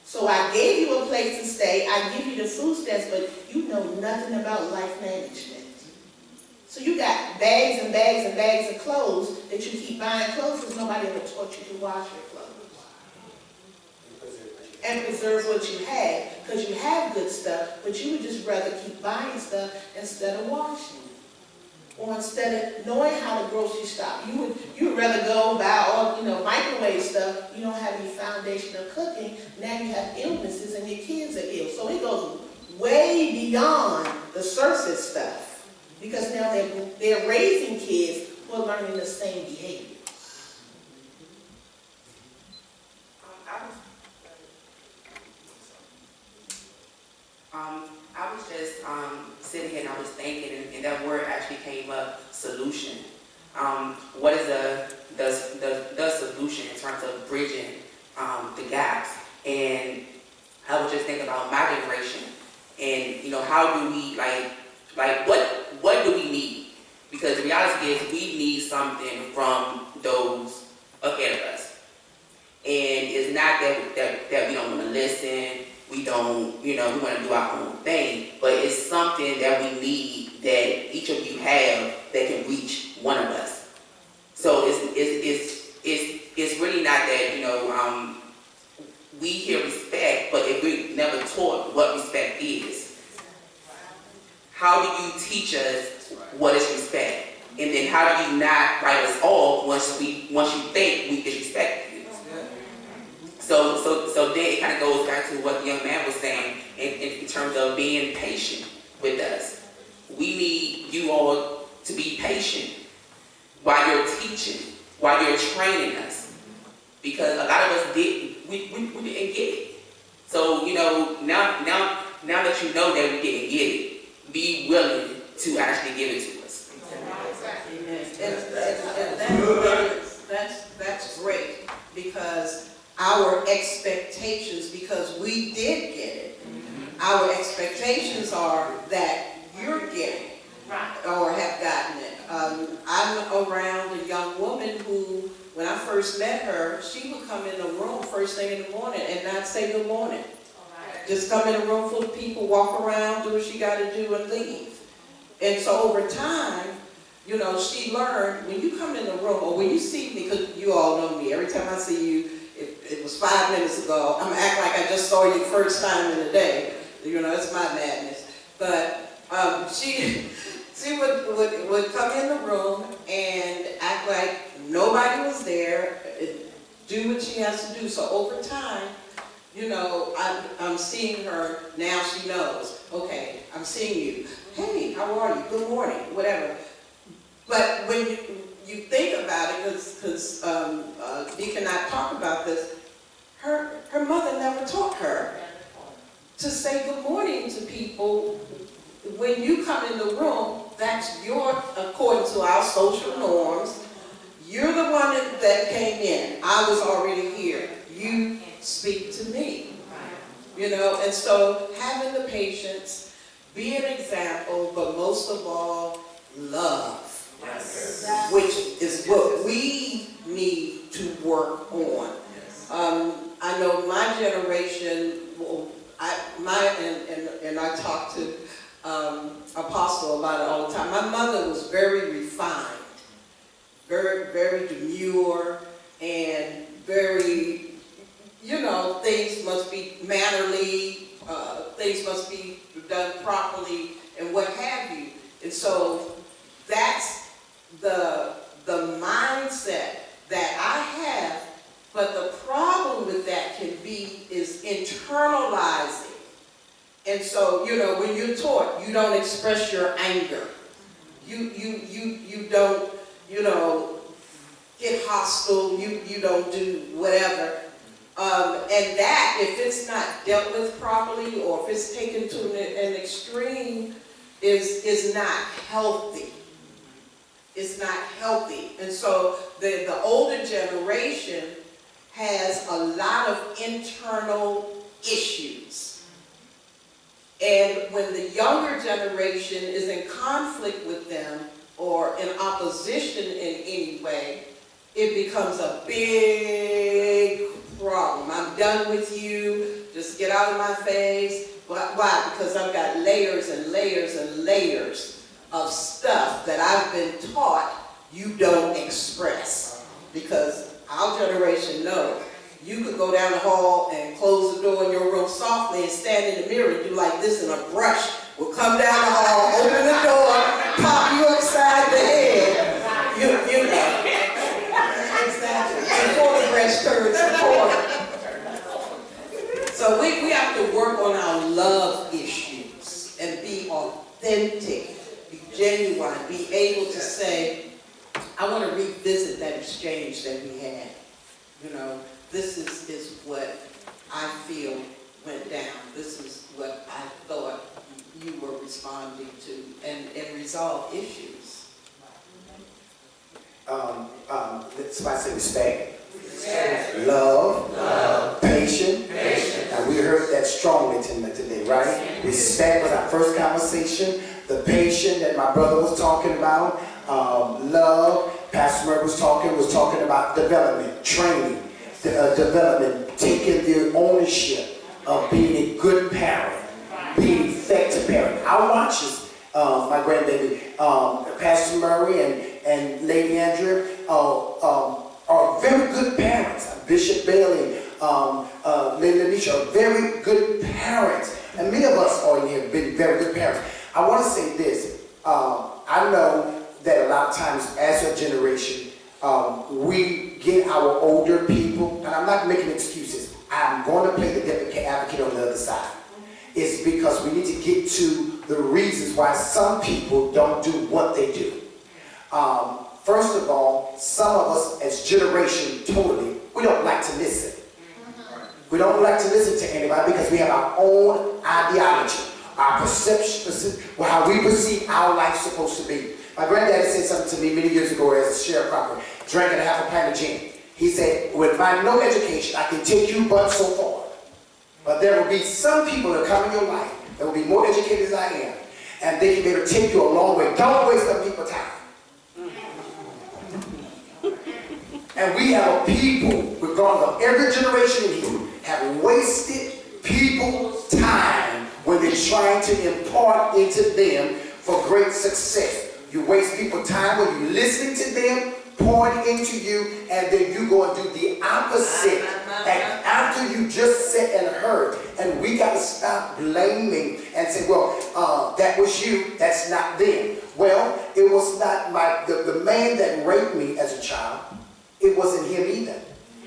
So I gave you a place to stay, I give you the food stamps, but you know nothing about life management. So you got bags and bags and bags of clothes that you keep buying clothes because nobody ever taught you to wash your clothes. And preserve what you have, because you have good stuff, but you would just rather keep buying stuff instead of washing it. Or instead of knowing how to grocery shop, you would rather go buy all, microwave stuff. You don't have any foundation of cooking. Now you have illnesses and your kids are ill. So it goes way beyond the surface stuff, because now they're raising kids who are learning the same behavior. I was just sitting here and I was thinking, and that word actually came up, solution. What is the solution in terms of bridging the gaps? And I was just thinking about my generation, and how do we what do we need? Because the reality is we need something from those ahead of us, and it's not that we don't want to listen. We don't, we want to do our own thing, but it's something that we need that each of you have that can reach one of us. So it's really not that, we hear respect, but if we never taught what respect is, how do you teach us what is respect? And then how do you not write us off once you think we disrespect you? So then it kind of goes back to what the young man was saying in terms of being patient with us. We need you all to be patient while you're teaching, while you're training us, because a lot of us we didn't get it. So now that you know that we didn't get it, be willing to actually give it to us. That's great, because our expectations, because we did get it, our expectations are that you're getting it, or have gotten it. I'm around a young woman who, when I first met her, she would come in the room first thing in the morning and not say good morning. just come in a room full of people, walk around, do what she gotta do and leave. And so over time, you know, she learned, when you come in the room, or when you see me, because you all know me, every time I see you, it was 5 minutes ago, I'm gonna act like I just saw you the first time in the day. You know, it's my madness. But she would come in the room and act like nobody was there, do what she has to do. So over time, you know, I'm seeing her, now she knows, okay, I'm seeing you. Hey, how are you? Good morning, whatever. But when you think about it, because Deacon and I talk about this, her mother never taught her to say good morning to people. When you come in the room, that's according to our social norms, you're the one that came in. I was already here. You speak to me. You know, and so having the patience, be an example, but most of all, love. Yes. Which is what we need to work on. I know my generation, and I talk to Apostle about it all the time. My mother was very refined, very, very demure, and very, you know, things must be mannerly, things must be done properly, and what have you. And so that's the mindset that I have, but the problem with that is internalizing. And so, you know, when you're taught, you don't express your anger. You don't, you know, get hostile, you don't do whatever. And that, if it's not dealt with properly, or if it's taken to an extreme, is not healthy. It's not healthy. And so the older generation has a lot of internal issues. And when the younger generation is in conflict with them or in opposition in any way, it becomes a big problem. I'm done with you. Just get out of my face. Why? Because I've got layers and layers and layers of stuff that I've been taught you don't express. Because our generation knows. You could go down the hall and close the door in your room softly and stand in the mirror and do like this, and a brush will come down the hall, open the door, pop you upside the head. You know. Exactly. Before the brush turns the corner. So we have to work on our love issues and be authentic, be genuine, be able to say, I want to revisit that exchange that we had. You know, this is what I feel went down. This is what I thought you were responding to, and resolve issues. Somebody say respect, love, patience. And we heard that strongly today, right? Respect was our first conversation. The patience that my brother was talking about, love. Pastor Murray was talking about development, training, development, taking the ownership of being a good parent, being an effective parent. I watch this, my grandbaby, Pastor Murray and Lady Andrea are very good parents. Bishop Bailey, Lady Lanisha are very good parents. And many of us are in here have been very good parents. I want to say this. I know that a lot of times as a generation, we get our older people, and I'm not making excuses. I'm going to play the advocate on the other side. It's because we need to get to the reasons why some people don't do what they do. First of all, some of us as generation totally, we don't like to listen. We don't like to listen to anybody because we have our own ideology, our perception, how we perceive our life supposed to be. My granddaddy said something to me many years ago as a sharecropper, drinking half a pint of gin. He said, with my no education, I can take you but so far. But there will be some people that come in your life that will be more educated as I am, and they can be able to take you a long way. Don't waste other people's time. And we have a people, regardless of every generation in here, have wasted people's time. in trying to impart into them for great success. You waste people's time when you're listening to them, pouring into you, and then you go and do the opposite. And after you just sat and heard, and we got to stop blaming and say, well, that was you, that's not them. Well, it was not the man that raped me as a child, it wasn't him either.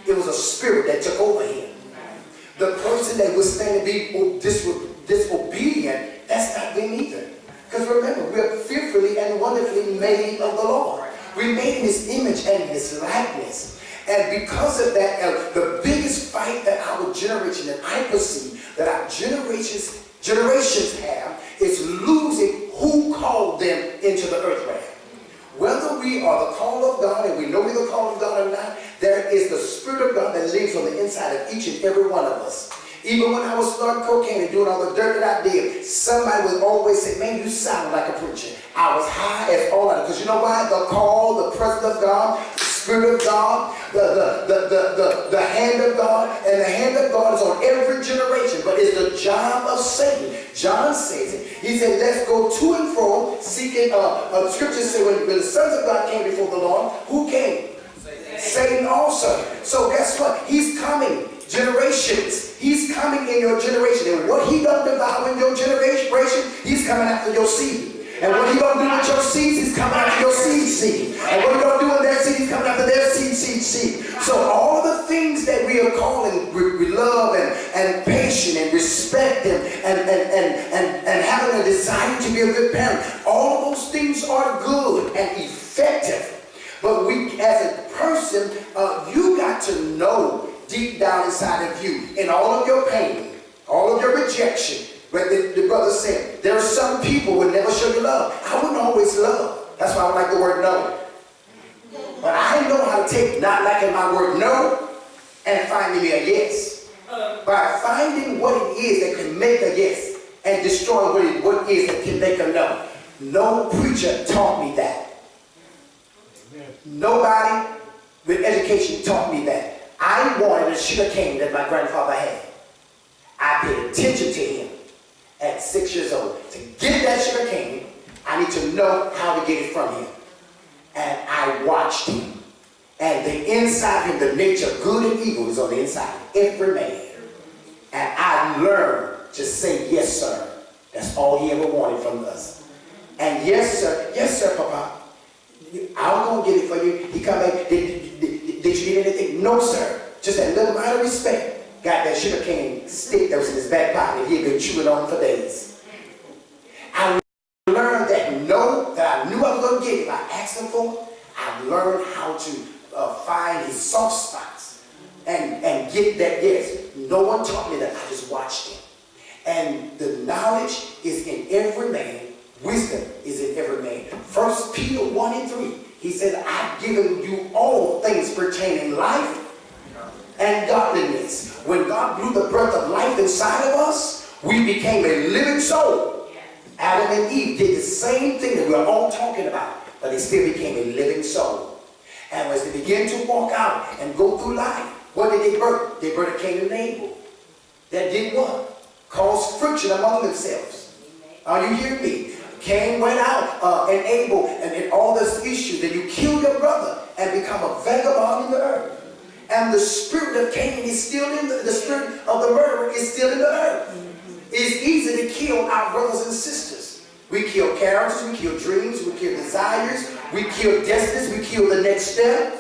It was a spirit that took over him. The person that was standing to be disobedient, that's not them either. Because remember, we are fearfully and wonderfully made of the Lord. We made in His image and in His likeness. And because of that, the biggest fight that our generation, that I perceive, that our generations have, is losing who called them into the earth realm. Whether we are the call of God, and we know we're the call of God or not, there is the Spirit of God that lives on the inside of each and every one of us. Even when I was starting cocaine and doing all the dirt that I did, somebody would always say, man, you sound like a preacher. I was high as all that. Because you know why? The call, the presence of God, the Spirit of God, the hand of God, and the hand of God is on every generation. But it's the job of Satan. John says it. He said, let's go to and fro, seeking, the scriptures say when the sons of God came before the Lord, who came? Satan also. So guess what? He's coming. Generations. He's coming in your generation. And what he don't devour in your generation, he's coming after your seed. And what he don't do with your seeds, he's coming after your seed. And what he don't do with their seed, he's coming after their seed. So all the things that we are calling, we love and patient and respect and having a desire to be a good parent, all of those things are good and effective. But we, as a person, you got to know deep down inside of you, in all of your pain, all of your rejection. But the brother said, there are some people who will never show you love. I wouldn't always love. That's why I don't like the word no. But I know how to take not liking my word no and finding me a yes. By finding what it is that can make a yes and destroy what it is that can make a no. No preacher taught me that. Nobody with education taught me that. I wanted a sugar cane that my grandfather had. I paid attention to him at 6 years old. To get that sugar cane, I need to know how to get it from him. And I watched him. And the inside of him, the nature of good and evil is on the inside of every man. And I learned to say, yes, sir. That's all he ever wanted from us. And yes, sir, Papa. I'm going to get it for you. He come back, did you need anything? No, sir. Just that little amount of respect. Got that sugar cane stick that was in his back pocket. He had been chewing on for days. I learned that no, that I knew I was going to get if I asked him for it. I learned how to find his soft spots and get that yes. No one taught me that. I just watched him. And the knowledge is in every man. Wisdom is in every man. 1 Peter 1 and 3. He said, I've given you all things pertaining life and godliness. When God blew the breath of life inside of us, we became a living soul. Adam and Eve did the same thing that we're all talking about, but they still became a living soul. And as they began to walk out and go through life, what did they birth? They birthed Cain and Abel. That did what? Caused friction among themselves. Are you hearing me? Cain went out and Abel and all this issue that you kill your brother and become a vagabond in the earth. And the spirit of Cain is still in the spirit of the murderer is still in the earth. It's easy to kill our brothers and sisters. We kill characters, we kill dreams, we kill desires, we kill destinies, we kill the next step.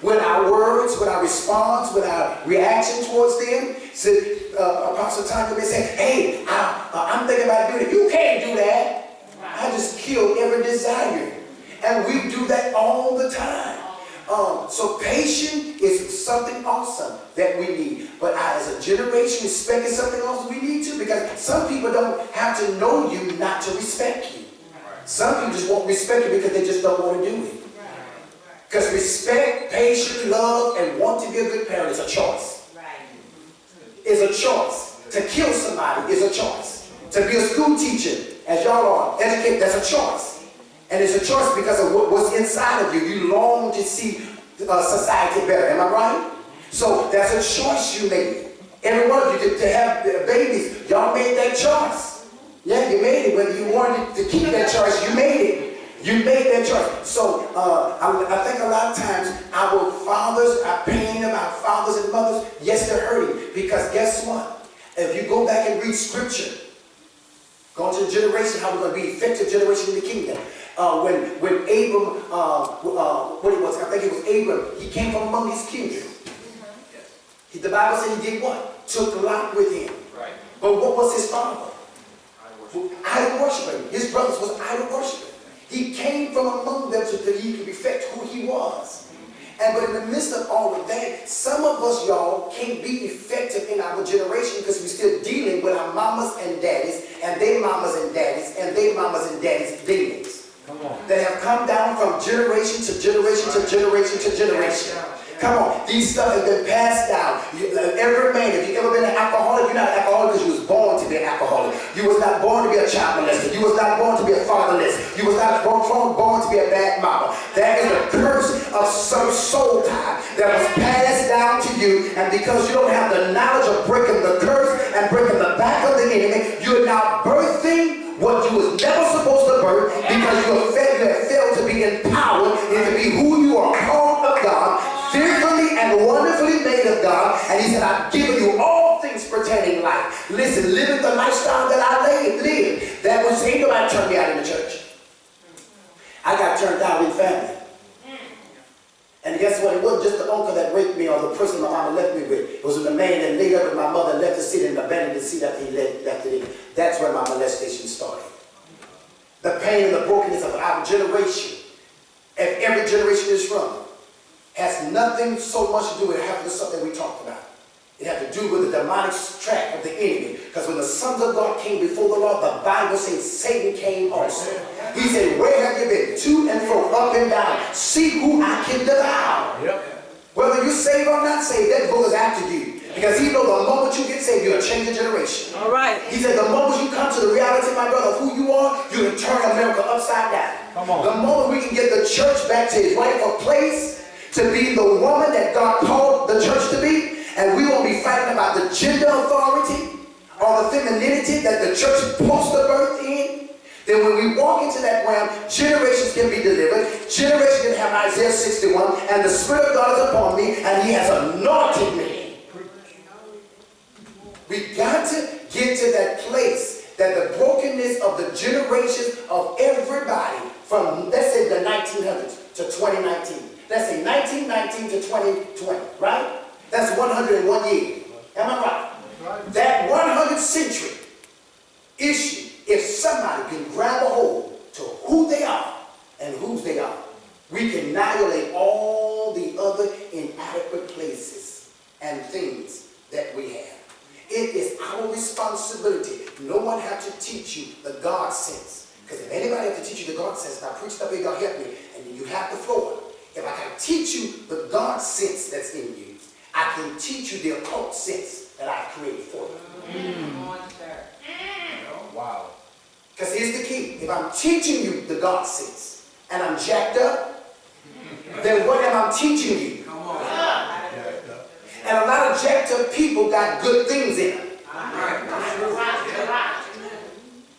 With our words, with our response, with our reaction towards them. So, Apostle Tanya may say, hey, I'm thinking about doing it. You can't do that. I just killed every desire. And we do that all the time. So patience is something awesome that we need. But as a generation, respect is something else we need too. Because some people don't have to know you not to respect you. Some people just won't respect you because they just don't want to do it. Because respect, patience, love, and want to be a good parent is a choice. It's a choice. To kill somebody is a choice. To be a school teacher, as y'all are, educate, that's a choice. And it's a choice because of what's inside of you. You long to see society better. Am I right? So that's a choice you made. Every one of you to have babies, y'all made that choice. Yeah, you made it. Whether you wanted to keep that choice, you made it. You made that choice. So I think a lot of times our fathers are pain about fathers and mothers. Yes, they're hurting. Because guess what? If you go back and read scripture, go into the generation, how we're going to be effective generation in the kingdom. When Abram, what it was, I think it was Abram, he came from among his kindred. The Bible said he did what? Took Lot with him. Right. But what was his father? Idol worshiper. His brothers was idol worshiper. He came from among them so that he could reflect who he was. But in the midst of all of that, some of us, y'all, can't be effective in our generation because we're still dealing with our mamas and daddies, and their mamas and daddies, and their mamas and daddies' demons. That have come down from generation to generation to generation to generation. Come on, these stuff have been passed down. Every man, if you've ever been an alcoholic, you're not an alcoholic because you was born to be an alcoholic. You was not born to be a child molester. You was not born to be a fatherless. You was not born to be a bad mama. That is the curse of some soul tie that was passed down to you, and because you don't have the knowledge of breaking the curse and breaking the back of the enemy, you're now birthing what you was never supposed to birth because you have failed to be empowered and to be who you are called of God, fearfully and wonderfully made of God. And he said, I've given you all things pertaining to life. Listen, living the lifestyle that I live. That was, ain't nobody turned me out in the church. I got turned out in family. And guess what? It wasn't just the uncle that raped me or the person my mama left me with. It was when the man that laid up with my mother and left the seat and abandoned the seat after he left it in. That's where my molestation started. The pain and the brokenness of our generation, and every generation is from, has nothing so much to do with half of the stuff that we talked about. It had to do with the demonic track of the enemy. Because when the sons of God came before the Lord, the Bible says Satan came also. He said, where have you been? To and fro, up and down. See who I can devour. Whether you're saved or not saved, that book is after you. Because he knows the moment you get saved, you'll change the generation. All right. He said the moment you come to the reality, my brother, of who you are, you will turn America upside down. Come on. The moment we can get the church back to its rightful place, to be the woman that God called the church to be, and we won't be fighting about the gender authority or the femininity that the church is supposed to birth in, then when we walk into that realm, generations can be delivered. Generations can have Isaiah 61, and the Spirit of God is upon me, and he has anointed me. We got to get to that place that the brokenness of the generations of everybody from, let's say, the 1900s to 2019. Let's say 1919 to 2020, right? That's 101 years. Am I right? That 100th century issue, if somebody can grab a hold to who they are and whose they are, we can annihilate all the other inadequate places and things that we have. It is our responsibility. No one has to teach you the God sense. Because if anybody has to teach you the God sense, and I preached up here, God help me, and you have the floor. If I can teach you the God sense that's in you, I can teach you the occult sense that I've created for you. Wow. Because here's the key. If I'm teaching you the God sense and I'm jacked up, then what am I teaching you? Come on. And a lot of jacked up people got good things in them.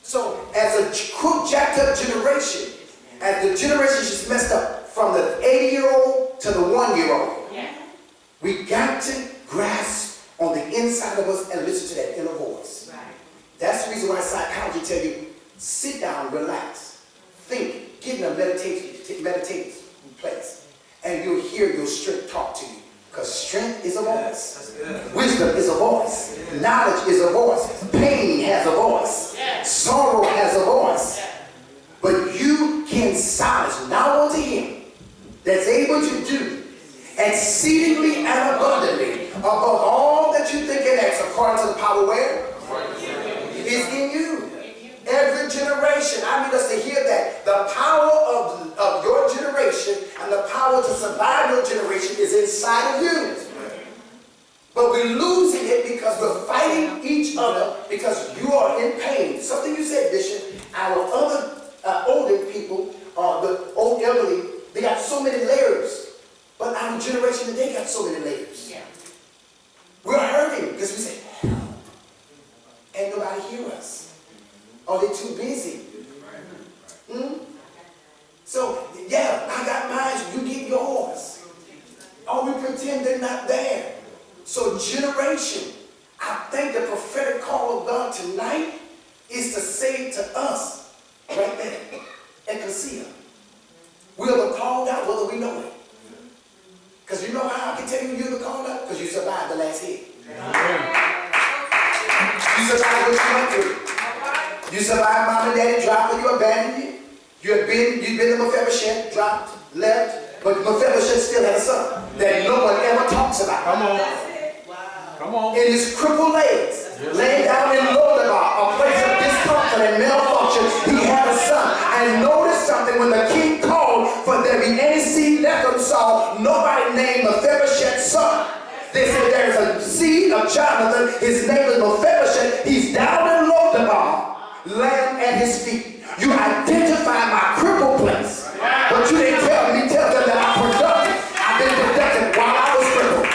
So as a jacked up generation, as the generation is messed up from the 80-year-old to the 1-year-old, we got to grasp on the inside of us and listen to that inner voice. That's the reason why psychology tell you, sit down, relax, think, get in a meditative place, and you'll hear your strength talk to you. Because strength is a voice. Wisdom is a voice. Knowledge is a voice. Pain has a voice. Sorrow has a voice. But you can silence now unto him that's able to do exceedingly and abundantly above all that you think and ask, according to the power where? Is in you. Every generation, I need us to hear that. The power of your generation and the power to survive your generation is inside of you. But we're losing it because we're fighting each other because you are in pain. Something you said, Bishop, our other older people, the old elderly, they got so many layers. But our generation today got so many layers. We're hurting because we say, help. And nobody hear us. Or they're too busy. So, yeah, I got mine, you get yours. Or we pretend they're not there. So generation, I think the prophetic call of God tonight is to say to us, right there, ecclesia. We are the called out whether we know it. Because you know how I can tell you you're the called out? Because you survived the last hit. You survived what you went through. You survived mom and daddy dropped you, abandoned you. You've been to Mephibosheth, dropped, left, but Mephibosheth still had a son that no one ever talks about. Come on. Come on. In his crippled legs, laying down in Lodabar, a place of discomfort and malfunction, he had a son. And notice something, when the king called for there be any seed left of Saul, nobody named Mephibosheth's son. They said there's a seed of Jonathan, his name is Mephibosheth, he's down in Lodabar, laying at his feet. You identify my crippled place, but you didn't tell them that I'm productive. I've been productive while I was crippled.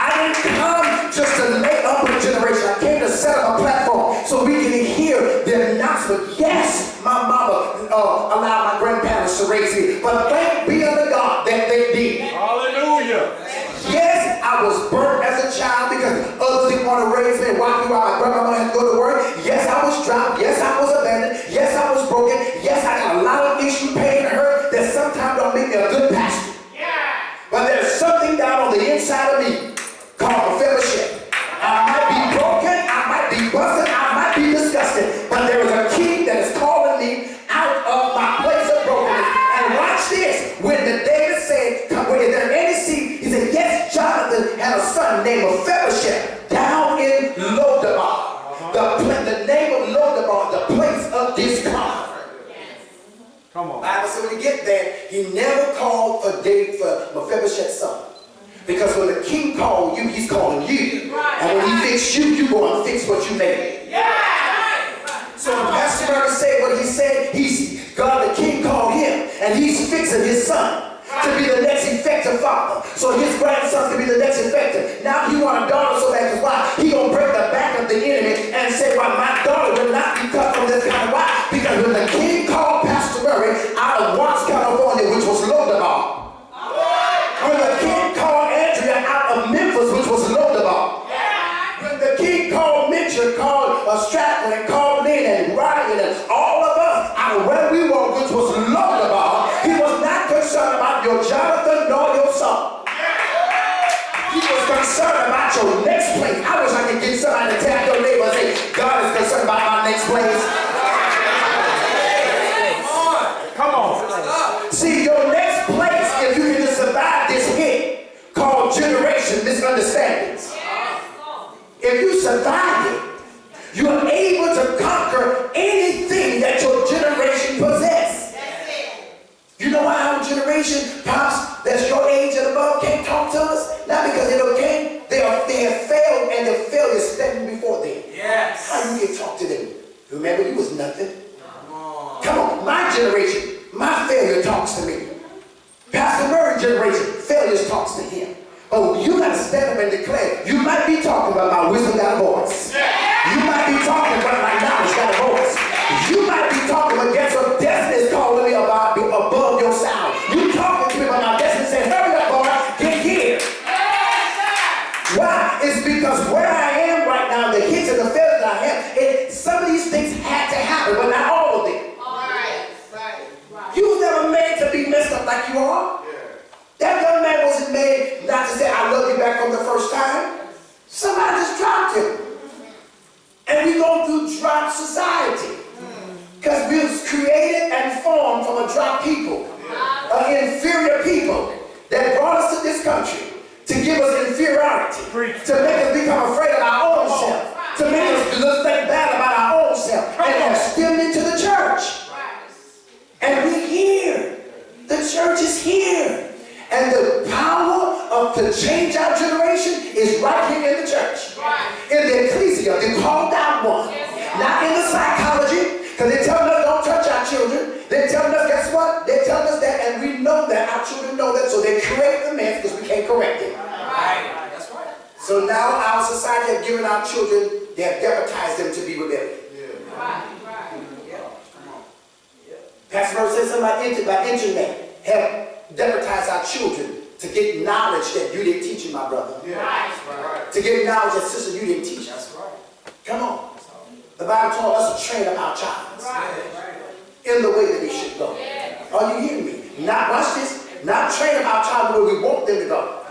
I didn't come just to lay up a generation. I came to set up a platform so we can hear the announcement. Yes, my mama allowed my grandparents to raise me, but thank be unto God that they did. Hallelujah. Yes, I was burnt as a child because others didn't want to raise me and watch me while my grandmama had to go to work. Yes, I was dropped. Yes, I was abandoned. Yes, I was broken. Yes, I got a lot of issue, pain, and hurt that sometimes don't make me a good pastor. Yeah. But there's something down on the inside of me called Mephibosheth. I might be broken, I might be busted, I might be disgusted, but there is a king that is calling me out of my place of brokenness. And watch this. When the David said, is there any seed? He said, yes, Jonathan had a son named Mephibosheth down in Lodabar. The name of Lodabar, the place of discomfort. Come on. Bible said when you get there, he never called for Mephibosheth's son. Because when the king called you, he's calling you. And when he fix you, you go and fix what you made. So when Pastor Murray said what he said, God the king called him, and he's fixing his son to be the next effective father. So his grandson can be the next effective. Now he want a daughter so bad, because why? He gonna break the back of the enemy and say, well, my daughter will not be cut from this kind of why? Because when the king called Pastor Murray out of Watts, California, which was Lodabar. When the king called Andrea out of Memphis, which was Lodabar. When the king called Mitchell, called Stratford, and called Lynn, and Ryan, and all of us out of where we were, which was Lodabar, he was not concerned about your Jonathan nor your son. He was concerned about your next place. I wish I could get somebody to tap your neighbor and say, God is concerned about my next place. Come on. See, your next place, if you can just survive this hit called generation misunderstandings. If you survive it, you're able to conquer anything that your generation possesses. You know why our generation, pops, that's your age and above, can't talk to us? Not because they don't care. They have failed, and the failure is standing before them. Yes. How you can talk to them? Remember, you was nothing. Come on, my generation, my failure talks to me. Pastor Murray's generation, failure talks to him. Oh, you got to stand up and declare. You might be talking about my wisdom got a voice. You might be talking about my knowledge got a voice. You might be talking against what destiny is calling me about above your sound. You talking to me about my destiny saying, hurry up, boy, get here. Why? It's because where I am right now, the hits and the failures I have, some of these things had to happen, but not all of them. You was never made to be messed up like you are. That young man wasn't made not to say, I love you back from the first time. Somebody just dropped him. And we go through drop society. Because we was created and formed from a drop people. Inferior people that brought us to this country to give us inferiority. To make us become afraid of our own self. To make us think bad about our own self. And have stemmed into the church. And we're here. The church is here. And the power to change our generation is right here in the church. In the ecclesia, the called out one. Not in the psychology, because they're telling us don't touch our children. They're telling us, guess what? They're telling us that, and we know that. Our children know that, so they correct the mess because we can't correct it. Right. That's right. So now our society have given our children, they have deputized them to be rebellious. let somebody by internet have deputize our children to get knowledge that you didn't teach them, my brother. Yeah, that's right. To get knowledge that sister you didn't teach us. That's right. Come on. The Bible told us to train up our child in the way that they should go. Are you hearing me? Not, watch this, not train up our child where we want them to go.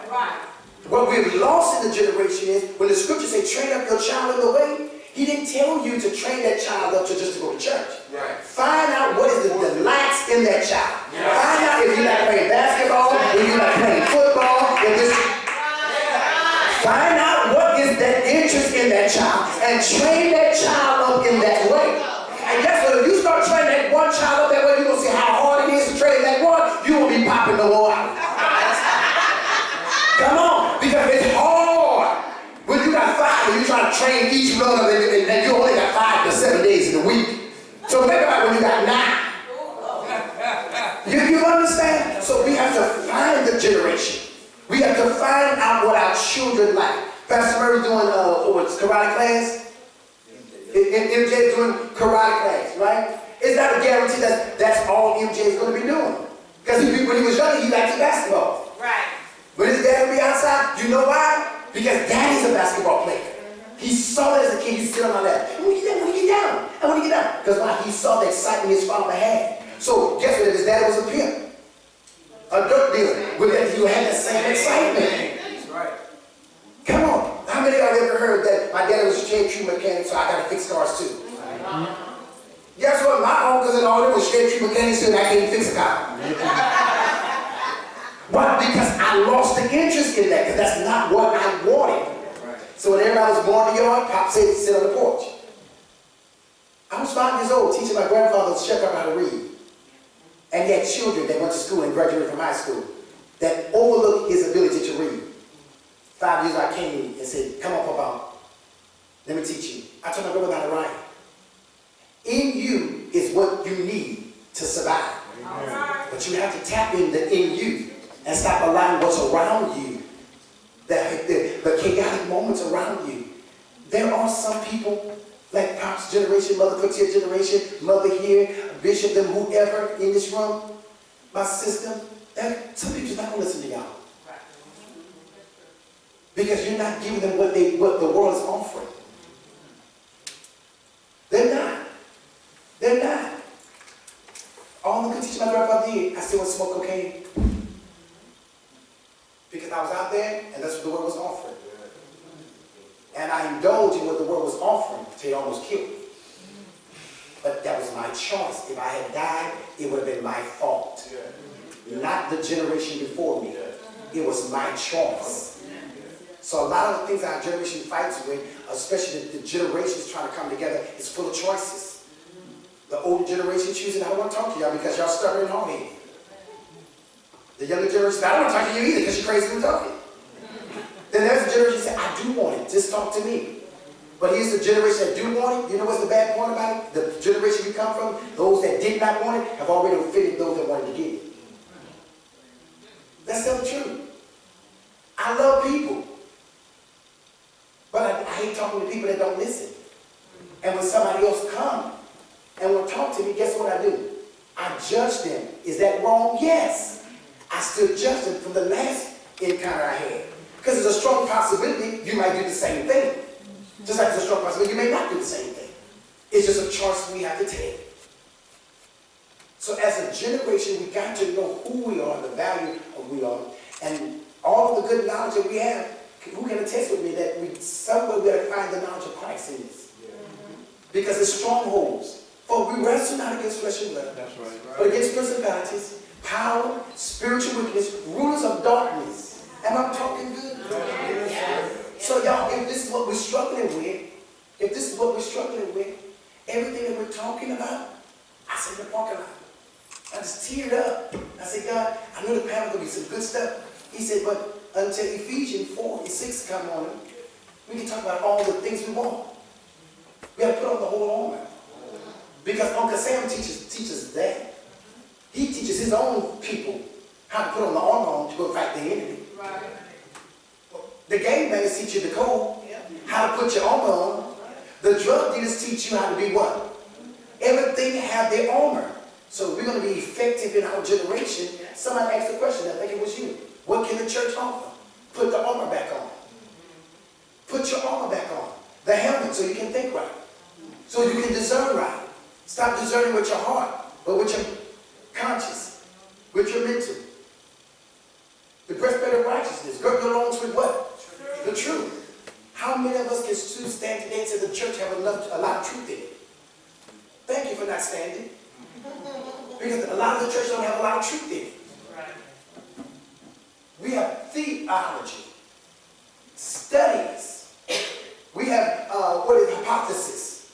What we've lost in the generation is, when the scriptures say train up your child in the way, he didn't tell you to train that child up to just to go to church. Right. Find out what is the delights in that child. Find out if you like playing basketball, if you like playing football, if this. Find out what is that interest in that child and train that child up in that way. And guess what? If you start training that one child up that way, you're going to see how hard it is to train that one. You will be popping the wall out. Come on, because it's hard. When you got 5 and you try to train each one of them and you only got 5 to 7 days in a week. So think about when you got 9. You understand? So we have to find the generation. We have to find out what our children like. Pastor Murray doing karate class. MJ doing karate class, right? It's not a guarantee that that's all MJ is going to be doing. Because when he was younger, he liked basketball. Right. But his dad would be outside. You know why? Because daddy's a basketball player. He saw that as a kid. He used to sit on my lap. I want to get down. I want to get down. Because why? He saw the excitement his father had. So guess what? If his dad was a pimp, a drug dealer, you had that same excitement. That's right. Come on. How many of y'all ever heard that my dad was a true mechanic, so I got to fix cars too? Guess what? My uncles and all them were straight true mechanics too, and I can't fix a car. Why? Because I lost the interest in that, because that's not what I wanted. So when everybody was born in the yard, Pop said to sit on the porch. I was 5 years old teaching my grandfather to check out how to read. And he had children that went to school and graduated from high school that overlooked his ability to read. 5 years I came and said, come on, Papa, let me teach you. I told my brother how to write. In you is what you need to survive. Amen. But you have to tap in the in you and stop allowing what's around you, the chaotic moments around you. There are some people, like Pop's generation, Mother Cook's generation, Mother here, Bishop, them, whoever in this room, my sister, some people not going to listen to y'all. Because you're not giving them what the world is offering. They're not. They're not. All the good teaching my grandfather did, I still want to smoke cocaine. Because I was out there, and that's what the world was offering. And I indulged in what the world was offering until it almost killed me. But that was my choice. If I had died, it would have been my fault. Not the generation before me. It was my choice. So a lot of the things our generation fights with, especially the generations trying to come together, is full of choices. The older generation choosing, I don't want to talk to y'all because y'all stubborn and hard-headed. The younger generation, I don't want to talk to you either because you're crazy and talking. Then there's a generation that say, I do want it, just talk to me. But here's the generation that do want it. You know what's the bad part about it? The generation we come from, those that did not want it, have already offended those that wanted to get it. That's the truth. I love people. But I hate talking to people that don't listen. And when somebody else comes and will talk to me, guess what I do? I judge them. Is that wrong? Yes. I still judge them from the last encounter I had. Because there's a strong possibility you might do the same thing. Just like there's a strong possibility you may not do the same thing. It's just a choice we have to take. So as a generation, we got to know who we are, the value of who we are, and all of the good knowledge that we have. Who can attest with me that somewhere we got to find the knowledge of Christ in this? Because it's strongholds. For we wrestle not against flesh and blood, That's right. but against principalities, power, spiritual wickedness, rulers of darkness. Am I talking good? So y'all, if this is what we're struggling with, everything that we're talking about, I said in the parking lot. I just teared up. I said, God, I know the panel going to be some good stuff. He said, but until Ephesians 4 and 6 come on, we can talk about all the things we want. We have to put on the whole armor. Because Uncle Sam teaches that. He teaches his own people how to put on the armor on to go fight the enemy. Right. The game bangers teach you the code, how to put your armor on. The drug dealers teach you how to be what? Everything have their armor. So we're going to be effective in our generation. Somebody asked the question, I think it was you. What can the church offer? Put the armor back on. Put your armor back on. The helmet so you can think right. So you can discern right. Stop discerning with your heart, but with your conscience, with your mental. The breastplate of righteousness. Gird your loins with what? The truth. How many of us can stand today and say the church have a lot of truth in it? Thank you for not standing. Because a lot of the church don't have a lot of truth in it. We have theology, studies. We have, hypothesis,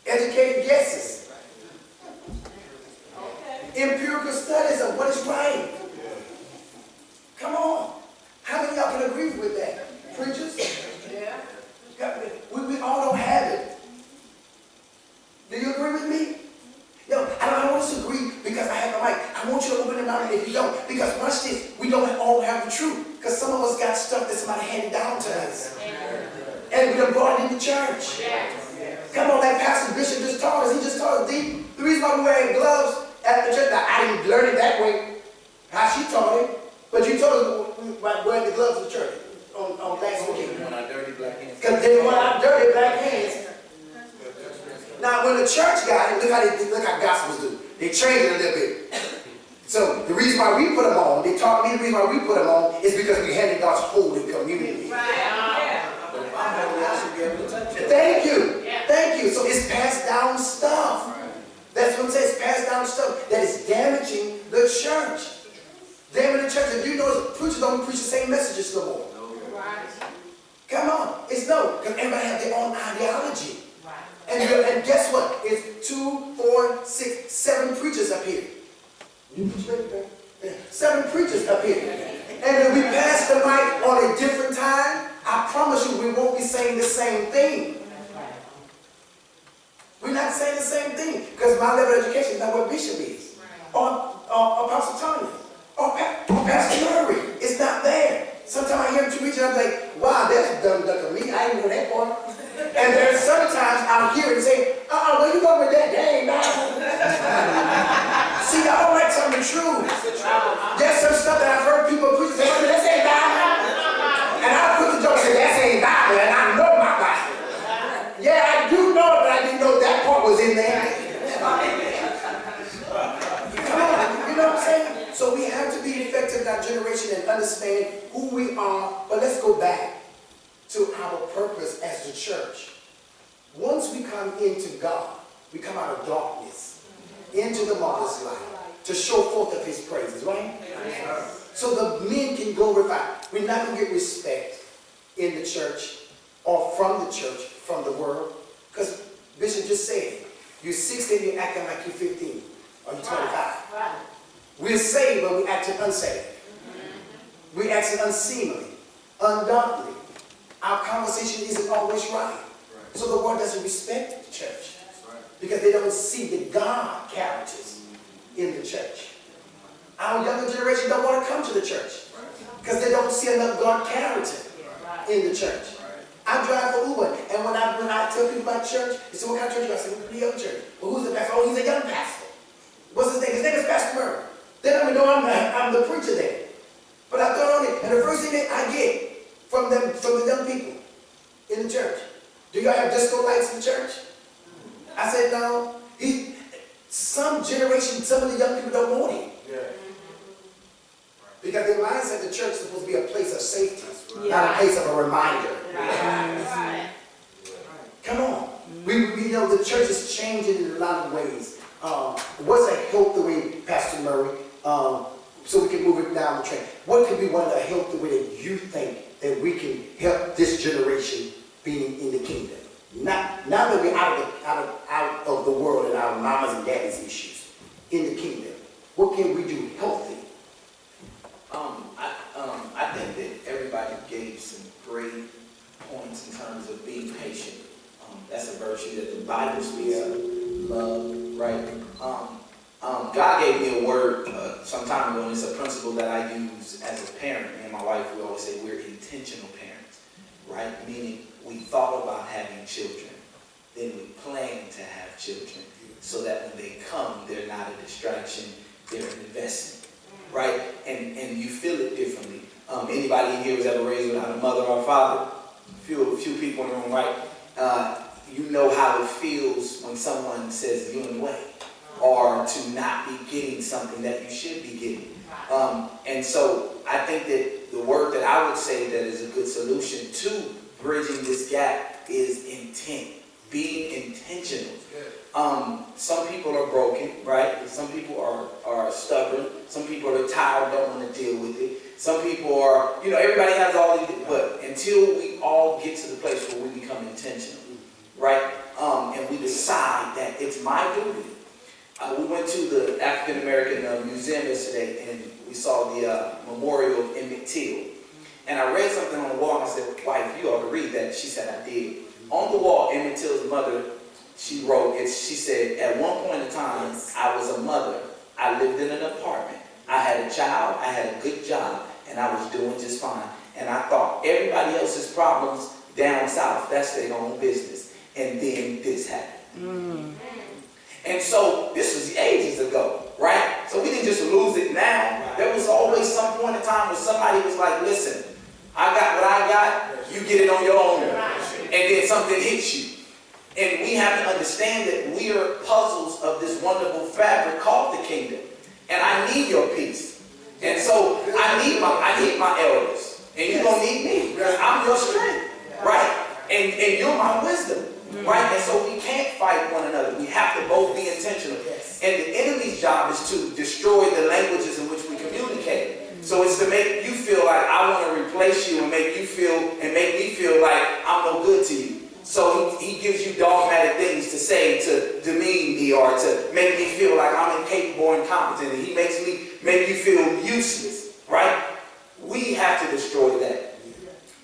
educated guesses, empirical studies of what is right. Come on. How many of y'all can agree with that? Preachers? Yeah. We all don't have it. Do you agree with me? No, I don't want us to agree because I have a mic. I want you to open your mouth if you don't. Because watch this, we don't all have the truth. Because some of us got stuff that somebody handed down to us. And we done brought it into church. Come on, that pastor Bishop just taught us. He just taught us the reason why we wearing gloves at the church. Now, I didn't learn it that way. How she taught it. But you told us about wearing the gloves of the church on last weekend. When I dirty black hands. Because they want our dirty black hands. Now, when the church got it, look how gospels do. They change it a little bit. So the reason why we put them on, they taught me the reason why we put them on is because we handed God's holy community. But if I'm holy, I should be able to touch it. Thank you. Thank you. So it's passed down stuff. That's what it says, passed down stuff that is damaging the church. Damaging the church. If you know, preachers don't preach the same messages no more. Come on. It's no, because everybody have their own ideology. And guess what? It's 2, 4, 6, 7 preachers up here. You preach baby? Yeah. 7 preachers up here. And if we pass the mic on a different time, I promise you we won't be saying the same thing. We're not saying the same thing. Because my level of education is not what Bishop is. Or Apostle Tony. Or Pastor Murray. It's not there. Sometimes I hear him preaching, I'm like, wow, that's dumb duck of me. I didn't know that part. And there's sometimes I'll hear him say, where you going with that? That ain't Bible. See, I don't like telling the truth. There's some stuff that I've heard people preach and say, well, that ain't Bible. And I'll put the joke and say, that ain't Bible, and I know my Bible. Yeah, I do know it, but I didn't know that part was in there. Come on, you know what I'm saying? So we have to be effective in our generation and understand who we are. But let's go back to our purpose as the church. Once we come into God, we come out of darkness into the marvelous light to show forth of his praises, right? So the men can glorify. We're not going to get respect in the church or from the church, from the world. Because Bishop just said, you're 16, you're acting like you're 15 or you're 25. We're saved, but we're acting unsaved. We're acting unseemly, ungodly. Our conversation isn't always right. So the world doesn't respect the church. Because they don't see the God characters in the church. Our younger generation don't want to come to the church. Because they don't see enough God character in the church. I drive for Uber, and when I tell people about church, they say, what kind of church you got? I say, we're a pretty young church. Well, who's the pastor? Oh, he's a young pastor. What's his name? His name is Pastor Murray. They don't even know I'm the preacher there. But I thought on it, and the first thing that I get from the young people in the church, do y'all have disco lights in the church? I said, no. Some generation, some of the young people don't want it. Because their mindset, the church is supposed to be a place of safety, not a place of a reminder. Come on. We know the church is changing in a lot of ways. What's a healthy way, Pastor Murray, so we can move it down the track? What could be one of the healthy ways that you think that we can help this generation being in the kingdom? Now that we're out of the world and our mamas and daddies issues in the kingdom, what can we do healthy? I think that everybody gave some great points in terms of being patient. That's a virtue that the Bible speaks of. Love, right? God gave me a word some time ago, and it's a principle that I use as a parent. Me and my wife, we always say we're intentional parents, right? Meaning we thought about having children, then we planned to have children, so that when they come, they're not a distraction, they're an investment, right? And you feel it differently. Anybody in here was ever raised without a mother or a father? A few people in the room, right? You know how it feels when someone says you're in the way, or to not be getting something that you should be getting. And so I think that the word that I would say that is a good solution to bridging this gap is intent, being intentional. Some people are broken, right? Some people are stubborn. Some people are tired, don't want to deal with it. Some people are, everybody has all these, but until we all get to the place where we become intentional, right? And we decide that it's my duty. We went to the African American Museum yesterday, and we saw the memorial of Emmett Till. And I read something on the wall, and I said, wife, you ought to read that. She said, I did. On the wall, Emmett Till's mother, she wrote, she said, at one point in time, I was a mother. I lived in an apartment. I had a child, I had a good job, and I was doing just fine. And I thought everybody else's problems down south, that's their own business. And then this happened. And so this was ages ago, right? So we didn't just lose it now. There was always some point in time where somebody was like, listen, I got what I got, you get it on your own. And then something hits you. And we have to understand that we are puzzles of this wonderful fabric called the kingdom. And I need your peace. And so I need my elders. And you're going to need me. Because I'm your strength. Right? And you're my wisdom. Right? And so we can't fight one another. We have to both be intentional. And the enemy's job is to destroy the languages in which we communicate. So it's to make you feel like I want to replace you and make me feel like I'm no good to you. So he gives you dogmatic things to say to demean me or to make me feel like I'm incapable and incompetent. And he make you feel useless, right? We have to destroy that.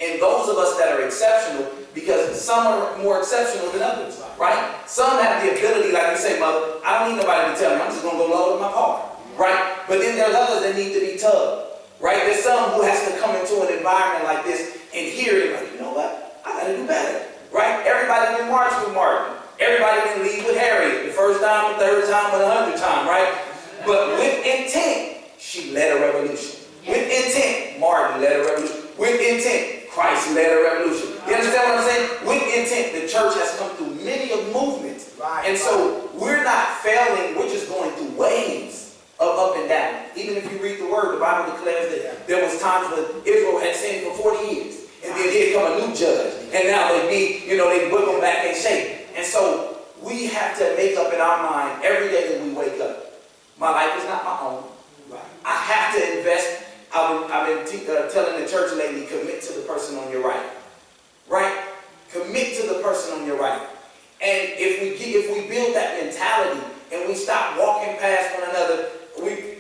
And those of us that are exceptional, because some are more exceptional than others, right? Some have the ability, like you say, mother, I don't need nobody to tell me. I'm just going to go load my car, right? But then there's others that need to be tugged, right? There's some who has to come into an environment like this and hear it, like, you know what? I got to do better, right? Everybody didn't march with Martin. Everybody didn't lead with Harriet the first time, the third time, or the 100th time, right? But with intent, she led a revolution. With intent, Martin led a revolution. With intent, Christ led a revolution. You understand what I'm saying? With intent, the church has come through many of movements. And so we're not failing, we're just going through waves of up and down. Even if you read the word, the Bible declares that there was times when Israel had sinned for 40 years. And then here come a new judge. And now they whip them back and shake. And so we have to make up in our mind every day that we wake up. My life is not my own. I have to invest. I've been telling the church lately, commit to the person on your right. Right? Commit to the person on your right. And if we build that mentality and we stop walking past one another,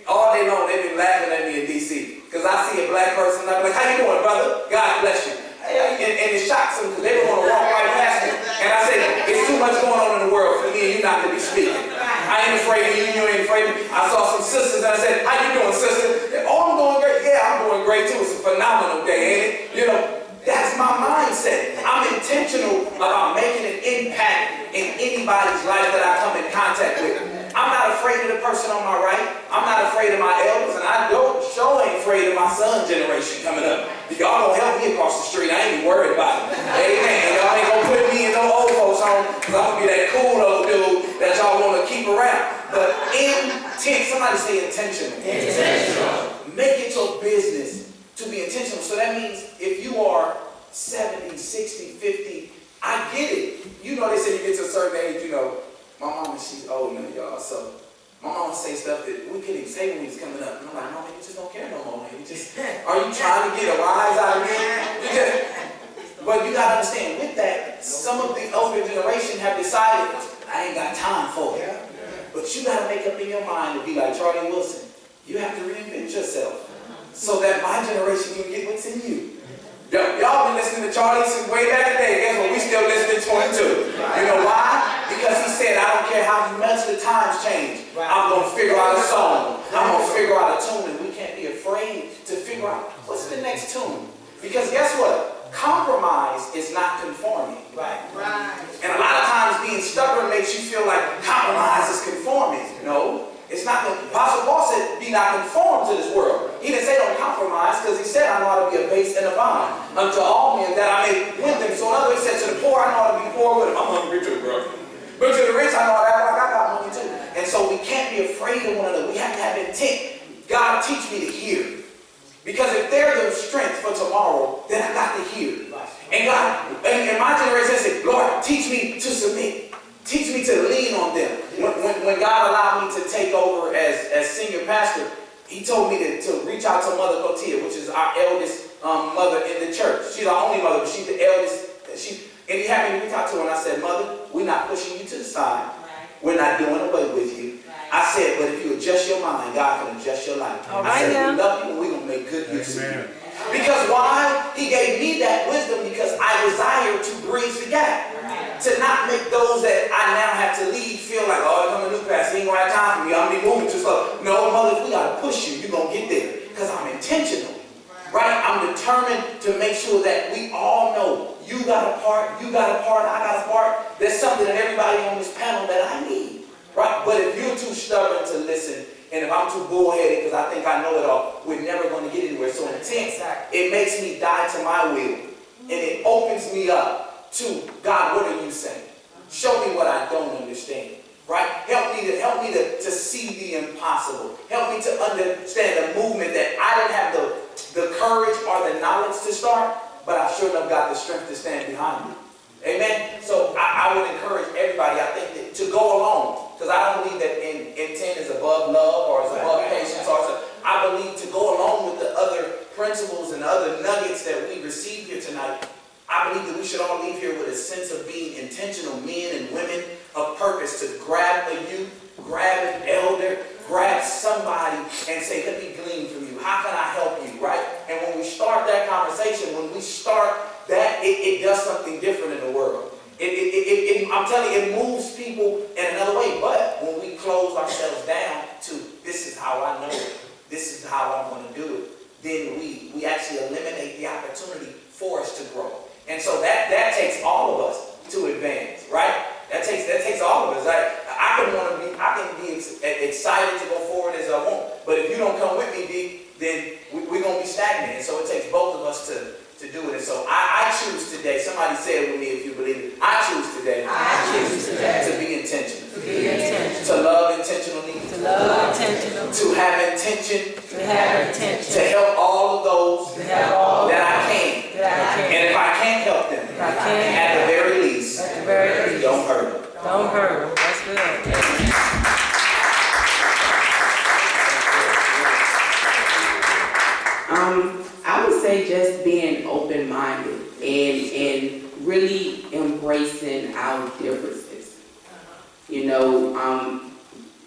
all day long they've been laughing at me in D.C. Because I see a black person and I'm like, how you doing, brother? God bless you. And it shocks them because they don't want to walk right past me. And I say, it's too much going on in the world for me and you not to be speaking. I ain't afraid of you, you ain't afraid of me. I saw some sisters and I said, how you doing, sister? Oh, I'm doing great. Yeah, I'm doing great too. It's a phenomenal day, ain't it? That's my mindset. I'm intentional about making an impact in anybody's life that I come in contact with. I'm not afraid of the person on my right. I'm not afraid of my elders, and I ain't afraid of my son generation coming up. Y'all gonna help me across the street. I ain't even worried about it. Amen. Y'all ain't gonna put me in no old folks home, because I'm gonna be that cool old dude that y'all wanna keep around. But somebody say intentional. Intentional. Make it your business to be intentional. So that means if you are 70, 60, 50, I get it. They say you get to a certain age, my mama, she's old now, y'all, so my mama say stuff that we couldn't even say when we was coming up. And I'm like, mama, you just don't care no more, man. Are you trying to get a rise out of me? But you gotta understand, with that, some of the older generation have decided, I ain't got time for it. But you gotta make up in your mind to be like Charlie Wilson. You have to reinvent yourself so that my generation can get what's in you. Y'all been listening to Charlie since way back in the day. Guess what? We still listening to him too. You know why? Because he said, I don't care how much the times change. I'm going to figure out a song. I'm going to figure out a tune. And we can't be afraid to figure out what's the next tune. Because guess what? Compromise is not conforming. And a lot of times being stubborn makes you feel like compromise is not conformed to this world. He didn't say don't compromise, because he said I know how to be a base and a bond unto all men that I may win them. So in other words, he said to the poor, I know how to be poor with them. I'm hungry too, bro. But to the rich, I know how to act like I got money too. And so we can't be afraid of one another. We have to have intent. God, teach me to hear. Because if they're the strength for tomorrow, then I got to hear. And God, in my generation, I said, Lord, teach me to submit. Teach me to lean on them. When God allowed me to take over as senior pastor, he told me to reach out to Mother Cotia, which is our eldest mother in the church. She's our only mother, but she's the eldest. And he had me reach out to her, and I said, Mother, we're not pushing you to the side. We're not doing away with you. I said, but if you adjust your mind, God can adjust your life. I said, we love you and we're going to make good use of you. Because why? He gave me that wisdom because I desire to bridge the gap. To not make those that I now have to lead feel like, oh, I'm a new pastor, he ain't going to have time for me, I'm going to be moving too slow. No, Mother, if we got to push you, you're going to get there. Because I'm intentional. Right? I'm determined to make sure that we all know you got a part, I got a part. There's something in everybody on this panel that I need. Right? But if you're too stubborn to listen, and if I'm too bullheaded because I think I know it all, we're never going to get anywhere. So intense, it makes me die to my will. And it opens me up to, God, what are you saying? Show me what I don't understand. Right? Help me to see the impossible. Help me to understand a movement that I didn't have the courage or the knowledge to start, but I sure enough got the strength to stand behind it. Amen? So I would encourage everybody, I think, that to go along. Because I don't believe that intent is above love or is above patience. I believe to go along with the other principles and other nuggets that we received here tonight. I believe that we should all leave here with a sense of being intentional men and women of purpose to grab a youth, grab an elder, grab somebody and say, let me glean from you. How can I help you, right? And when we start that conversation, when we start that, it does something different in the world. I'm telling you, it moves people in another way. But when we close ourselves down to this is how I know it, this is how I'm going to do it, then we actually eliminate the opportunity for us to grow. And so that takes all of us to advance, right? That takes all of us. I can be excited to go forward as I want, but if you don't come with me, D, then we're going to be stagnant. And so it takes both of us to do it. And so I choose today, somebody say it with me if you believe it, I choose today to be intentional. To love intentionally. To have intention. To help all of those that I can. And if I can't help them, at the very least, don't hurt them. Don't hurt them. That's good. I would say just being open-minded and really embracing our differences. You know,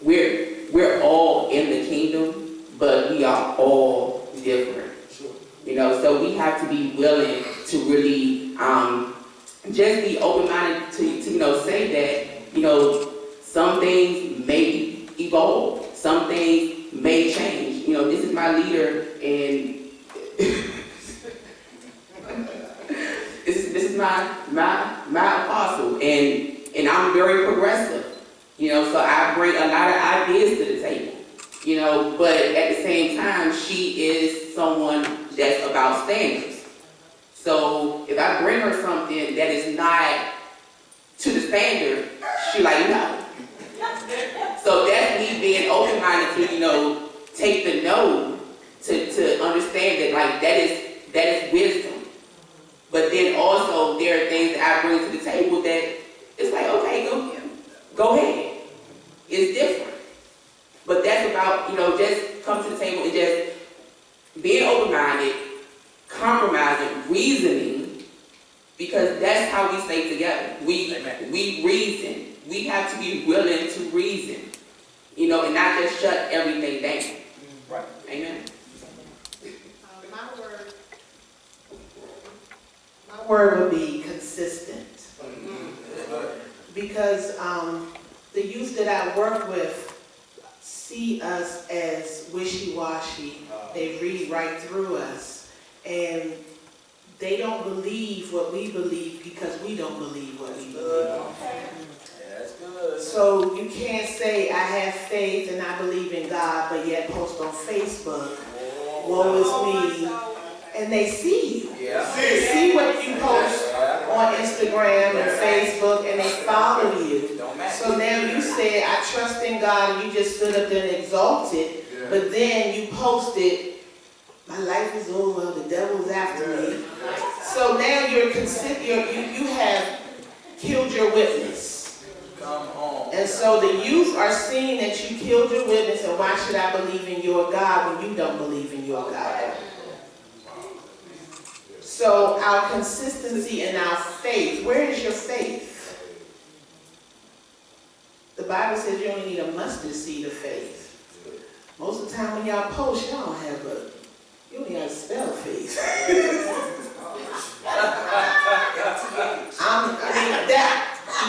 we're all in the kingdom, but we are all different. You know, so we have to be willing to really just be open-minded to you know, say that, you know, some things may evolve, some things may change. You know, this is my leader, and this is my apostle, and I'm very progressive. You know, so I bring a lot of ideas to the table. You know, but at the same time, she is someone that's about standards. So if I bring her something that is not to the standard, she like, no. So that's me being open-minded to, you know, take the no to understand that, like, that is wisdom. But then also there are things that I bring to the table that it's like, okay, go ahead. It's different. But that's about, you know, just come to the table and just being open-minded, compromising, reasoning, because that's how we stay together. We reason. We have to be willing to reason, you know, and not just shut everything down. Right. Amen. My word would be consistent. Because the youth that I work with see us as wishy-washy. They read right through us. And they don't believe what we believe because we don't believe what we believe. That's good. So you can't say I have faith and I believe in God, but yet post on Facebook, woe is me, and they see you. They see what you post on Instagram and Facebook, and they follow you. So now you said, I trust in God, and you just stood up there and exalted, but then you posted, my life is over, the devil's after me. So now you have killed your witness. And so the youth are seeing that you killed your witness, and why should I believe in your God when you don't believe in your God? So our consistency and our faith, where is your faith? The Bible says you only need a mustard seed of faith. Most of the time when y'all post, y'all don't have you only have to spell faith.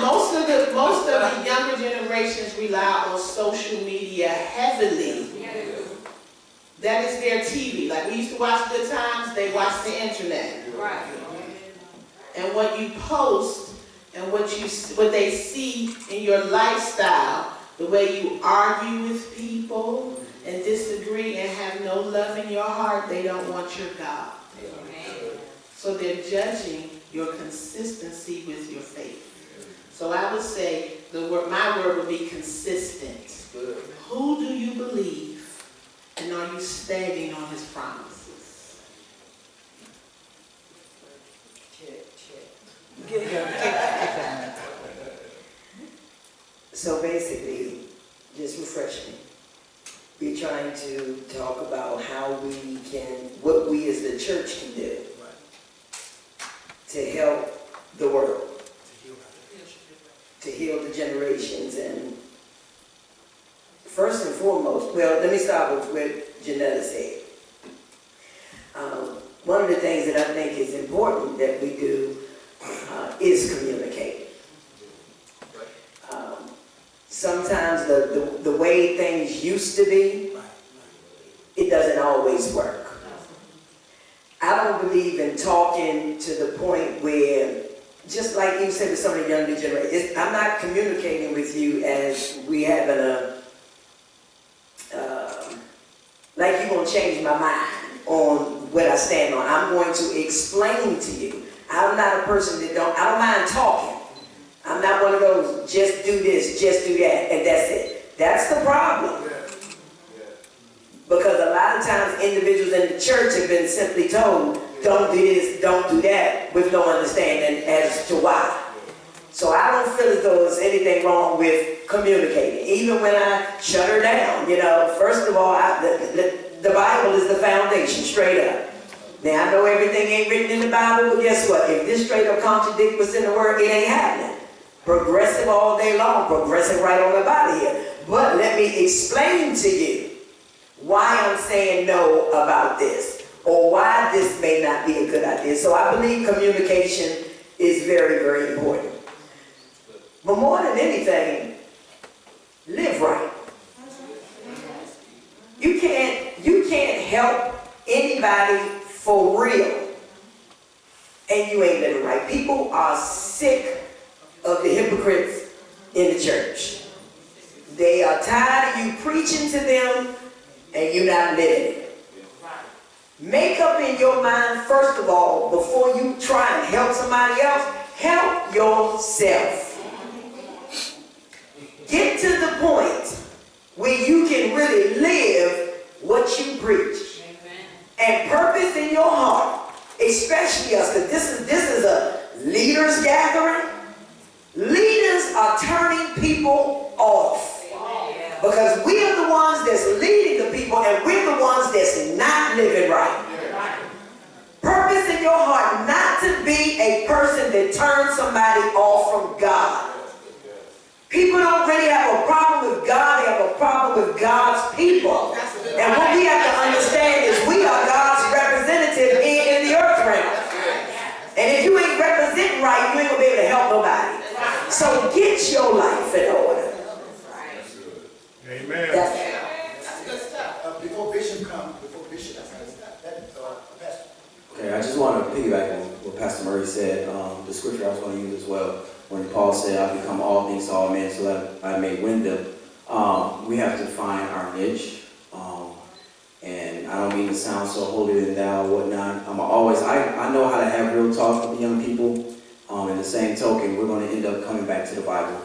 Most of the younger generations rely on social media heavily. That is their TV. Like we used to watch Good Times, they watch the internet. Right. And what you post and what they see in your lifestyle, the way you argue with people and disagree and have no love in your heart, they don't want your God. So they're judging your consistency with your faith. So I would say my word would be consistent. Who do you believe? And are you standing on his promises? So basically, just refresh me. We're trying to talk about what we as the church can do to help the world, to heal the generations. And first and foremost, well, let me start with what Janetta said. One of the things that I think is important that we do is communicate. Sometimes the way things used to be, it doesn't always work. I don't believe in talking to the point where, just like you said with some of the younger generations, I'm not communicating with you as we having like you're going to change my mind on what I stand on. I'm going to explain to you. I'm not a person I don't mind talking. I'm not one of those, just do this, just do that, and that's it. That's the problem. Because a lot of times individuals in the church have been simply told, don't do this, don't do that, with no understanding as to why. So I don't feel as though there's anything wrong with communicating. Even when I shut her down, first of all, the Bible is the foundation, straight up. Now, I know everything ain't written in the Bible, but guess what? If this straight up contradict what's in the Word, it ain't happening. Progressive all day long, progressive right on about here. But let me explain to you why I'm saying no about this, or why this may not be a good idea. So I believe communication is very, very important. But more than anything, live right. You can't help anybody for real, and you ain't living right. People are sick of the hypocrites in the church. They are tired of you preaching to them and you not living it. Make up in your mind, first of all, before you try and help somebody else, help yourself. Get to the point where you can really live what you preach. And purpose in your heart, especially us, because this is a leaders gathering. Leaders are turning people off. Because we are the ones that's leading the people, and we're the ones that's not living right. Purpose in your heart not to be a person that turns somebody off from God. People don't really have a problem with God, they have a problem with God's people. And what we have to understand is we are God's representative in the earth realm. And if you ain't representing right, you ain't gonna be able to help nobody. So get your life in order. Amen. That's good stuff. Before Bishop comes, Pastor. Okay, I just want to piggyback on what Pastor Murray said, the scripture I was going to use as well. when Paul said, "I become all things to all men so that I may win them." We have to find our niche. And I don't mean to sound so holier than thou or whatnot. I know how to have real talk with the young people. In the same token, we're going to end up coming back to the Bible.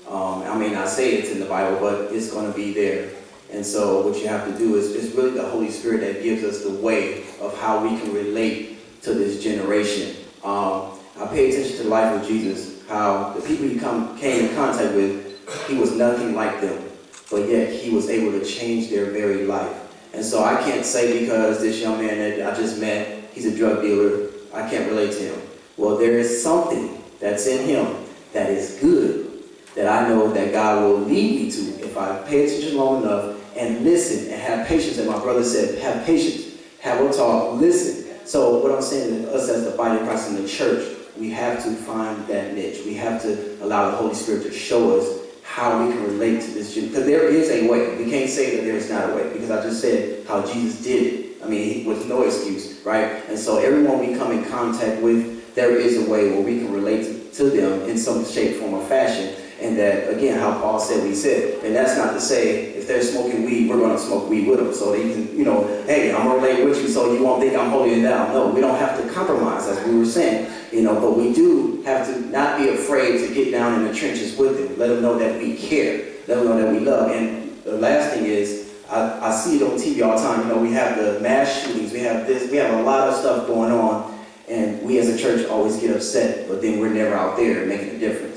I may not say it's in the Bible, but it's going to be there. And so what you have to do is, it's really the Holy Spirit that gives us the way of how we can relate to this generation. I pay attention to the life of Jesus, how the people he came in contact with, he was nothing like them, but yet he was able to change their very life. And so I can't say because this young man that I just met, he's a drug dealer, I can't relate to him. Well, there is something that's in him that is good, that I know that God will lead me to if I pay attention long enough and listen and have patience. And my brother said, have patience, have a talk, listen. So what I'm saying is, us as the body of Christ in the church, we have to find that niche. We have to allow the Holy Spirit to show us how we can relate to this. Because there is a way. We can't say that there's not a way, because I just said how Jesus did it. I mean, with no excuse, right? And so everyone we come in contact with, there is a way where we can relate to them in some shape, form, or fashion. And that, again, how Paul said what he said. And that's not to say if they're smoking weed, we're going to smoke weed with them. So they can, hey, I'm going to relate with you so you won't think I'm holding it down. No, we don't have to compromise, as we were saying. But we do have to not be afraid to get down in the trenches with them. Let them know that we care. Let them know that we love. And the last thing is, I see it on TV all the time. We have the mass shootings. We have this. We have a lot of stuff going on. And we as a church always get upset. But then we're never out there making a difference.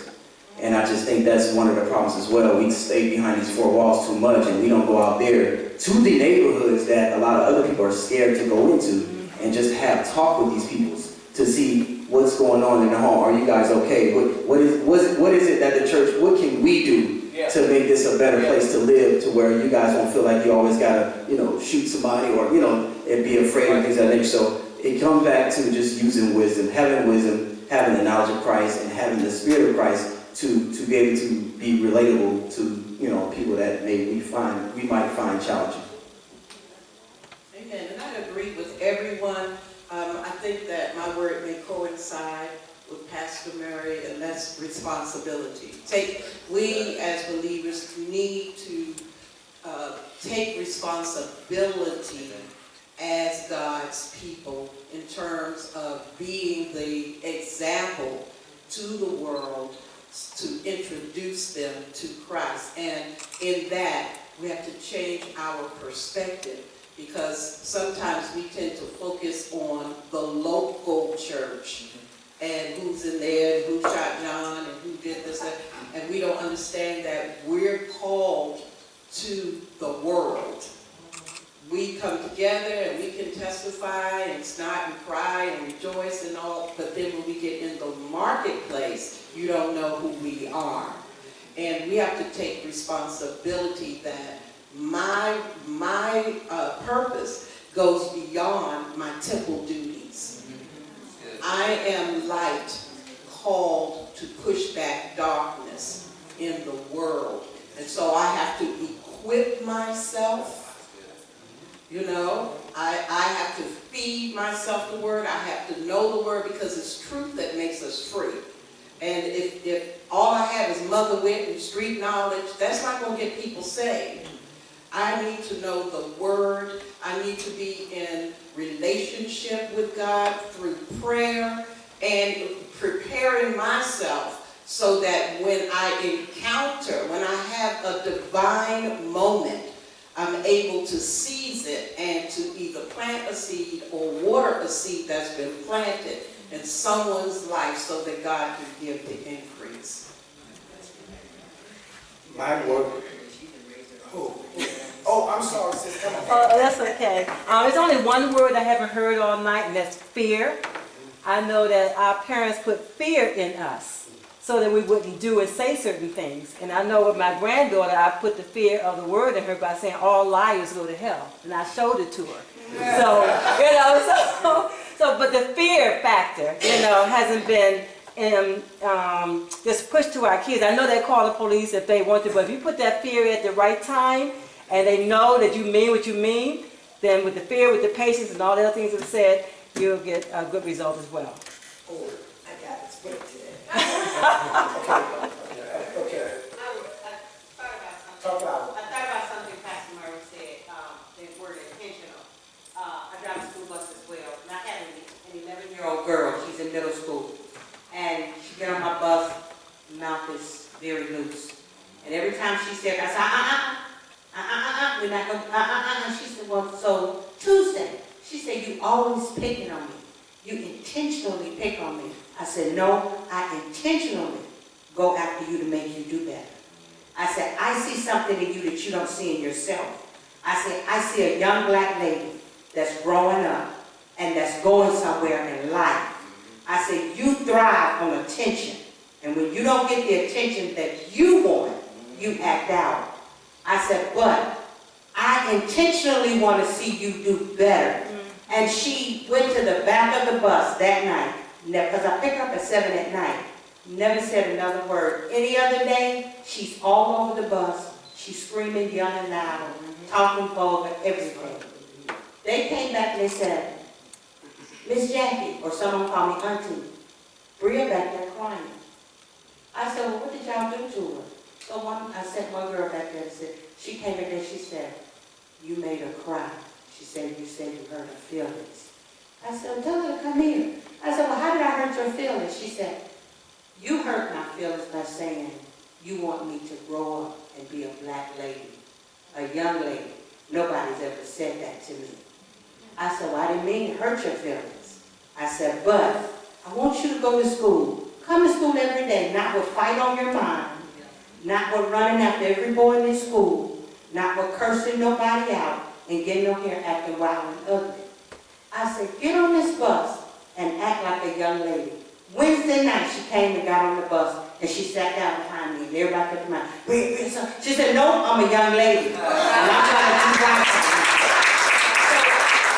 And I just think that's one of the problems as well. We stay behind these four walls too much, and we don't go out there to the neighborhoods that a lot of other people are scared to go into and just have talk with these people to see what's going on in the home. Are you guys okay? What is it that the church, what can we do to make this a better place to live, to where you guys don't feel like you always gotta, shoot somebody or, and be afraid of things of that nature. So it comes back to just using wisdom, having the knowledge of Christ, and having the Spirit of Christ to be able to be relatable to, people that we might find challenging. Amen. And I agree with everyone. I think that my word may coincide with Pastor Mary, and that's responsibility. We as believers need to take responsibility as God's people in terms of being the example to the world, to introduce them to Christ. And in that, we have to change our perspective, because sometimes we tend to focus on the local church and who's in there, and who shot John, and who did this, and we don't understand that we're called to the world. We come together and we can testify and snot and cry and rejoice and all, but then when we get in the marketplace, you don't know who we are. And we have to take responsibility that my purpose goes beyond my temple duties. I am light called to push back darkness in the world. And so I have to equip myself. I have to feed myself the word. I have to know the word, because it's truth that makes us free. And if all I have is mother wit and street knowledge, that's not going to get people saved. I need to know the word. I need to be in relationship with God through prayer and preparing myself so that when I have a divine moment, I'm able to seize it and to either plant a seed or water a seed that's been planted in someone's life so that God can give the increase. My word. Oh, I'm sorry, sis. Come on. Oh, that's okay. There's only one word I haven't heard all night, and that's fear. I know that our parents put fear in us so that we wouldn't do and say certain things. And I know with my granddaughter, I put the fear of the word in her by saying all liars go to hell. And I showed it to her. So, but the fear factor, hasn't been just pushed to our kids. I know they call the police if they want to, but if you put that fear at the right time, and they know that you mean what you mean, then with the fear, with the patience, and all the other things I've said, you'll get a good result as well. Oh, I got it. Okay. Talk loud. I thought about something Pastor Murray said, the word intentional. I drive a school bus as well, and I have an 11-year-old girl, she's in middle school. And she get on my bus, mouth is very loose. And every time she said, I said, we're not going, she said, well, so Tuesday, she said, you always picking on me. You intentionally pick on me. I said, no, I intentionally go after you to make you do better. I said, I see something in you that you don't see in yourself. I said, I see a young black lady that's growing up and that's going somewhere in life. I said, you thrive on attention. And when you don't get the attention that you want, you act out. I said, but I intentionally want to see you do better. And she went to the back of the bus that night, because I pick up at 7 at night, never said another word. Any other day, she's all over the bus. She's screaming, yelling loud, talking vulgar, everything. They came back and they said, Miss Jackie, or someone called me Auntie, Bria back there crying. I said, well, what did y'all do to her? So I sent one girl back there and said, she came in there, she said, you made her cry. She said, you hurt her feelings. I said, well, tell her to come here. I said, well, how did I hurt your feelings? She said, you hurt my feelings by saying you want me to grow up and be a black lady, a young lady. Nobody's ever said that to me. I said, well, I didn't mean to hurt your feelings. I said, but I want you to go to school. Come to school every day, not with fight on your mind, not with running after every boy in this school, not with cursing nobody out and getting on here acting wild and ugly. I said, get on this bus and act like a young lady. Wednesday night, she came and got on the bus, and she sat down behind me, and everybody kept in mind, she said, no, I'm a young lady, and I'm trying to do right.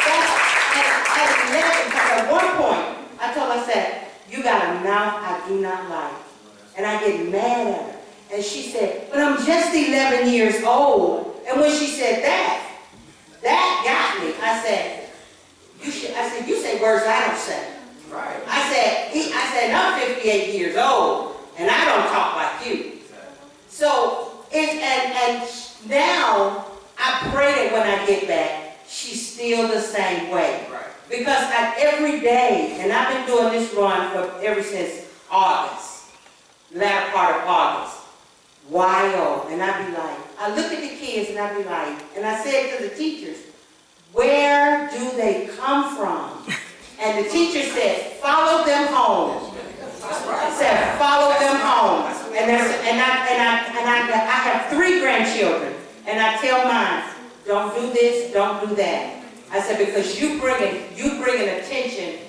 So, at one point, I told her, I said, you got a mouth I do not like, and I get mad at her. And she said, but I'm just 11 years old, and when she said that got me. I said, you say words I don't say. Right. I said, I'm 58 years old, and I don't talk like you. So, and now, I pray that when I get back, she's still the same way. Right. Because every day, and I've been doing this run ever since August, latter part of August, and I'd be like, I look at the kids and I'd be like, and I said to the teachers, where do they come from? And the teacher said, follow them home. I said, follow them home. And I have 3 grandchildren, and I tell mine, don't do this, don't do that. I said, because you bringing attention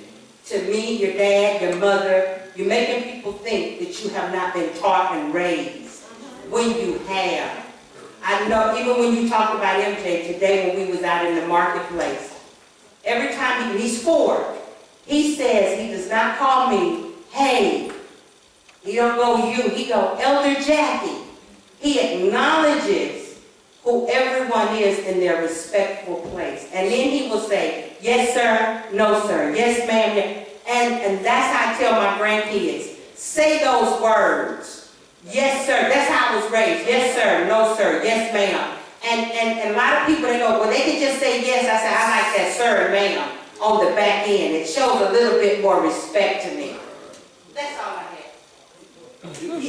to me, your dad, your mother, you're making people think that you have not been taught and raised when you have. I know, even when you talked about MJ today when we was out in the marketplace, every time he's 4, he says he does not call me, hey. He don't go you, he go, Elder Jackie. He acknowledges who everyone is in their respectful place. And then he will say, yes sir, no sir, yes ma'am. And that's how I tell my grandkids, say those words. Yes sir, that's how I was raised. Yes sir, no sir, yes ma'am. And a lot of people, they go, well they can just say yes. I say, I like that sir and ma'am on the back end. It shows a little bit more respect to me. That's all I have. You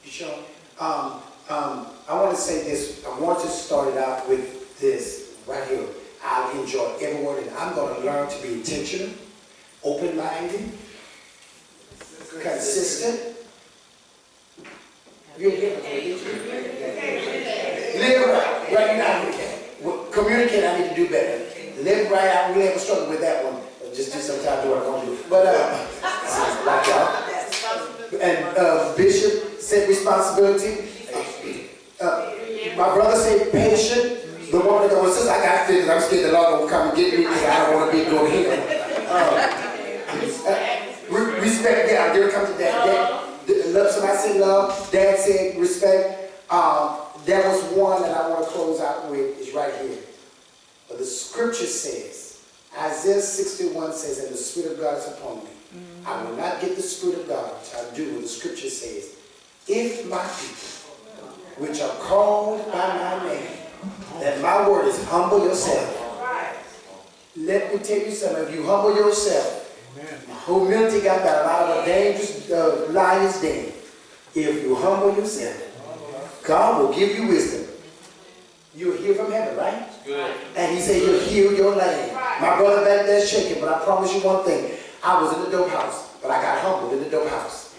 sure? I want to say this. I want to start it out with this right here. I'll enjoy every word, and I'm going to learn to be intentional, open-minded, consistent. Live right now. Communicate. I need to do better. Live right out. We really have a struggle with that one. Just do sometimes do what I want to do. But like y'all. And Bishop said responsibility. My brother said patient. The woman that goes, since I got feelings, I'm scared the Lord will come and get me because I don't want to be going here. Respect, yeah, I'll come to that. Love, somebody said love. Dad said respect. There was one that I want to close out with, is right here. But the scripture says, Isaiah 61 says, and the Spirit of God is upon me. I will not get the Spirit of God until I do what the Scripture says. If my people, which are called by my name, that my word is humble yourself. Let me tell you something. If you humble yourself, humility got a lot of a dangerous lion's den. If you humble yourself, God will give you wisdom. You'll hear from heaven, right? Good. And he said he'll heal your land. My brother back there shaking, but I promise you one thing. I was in the dope house, but I got humbled in the dope house.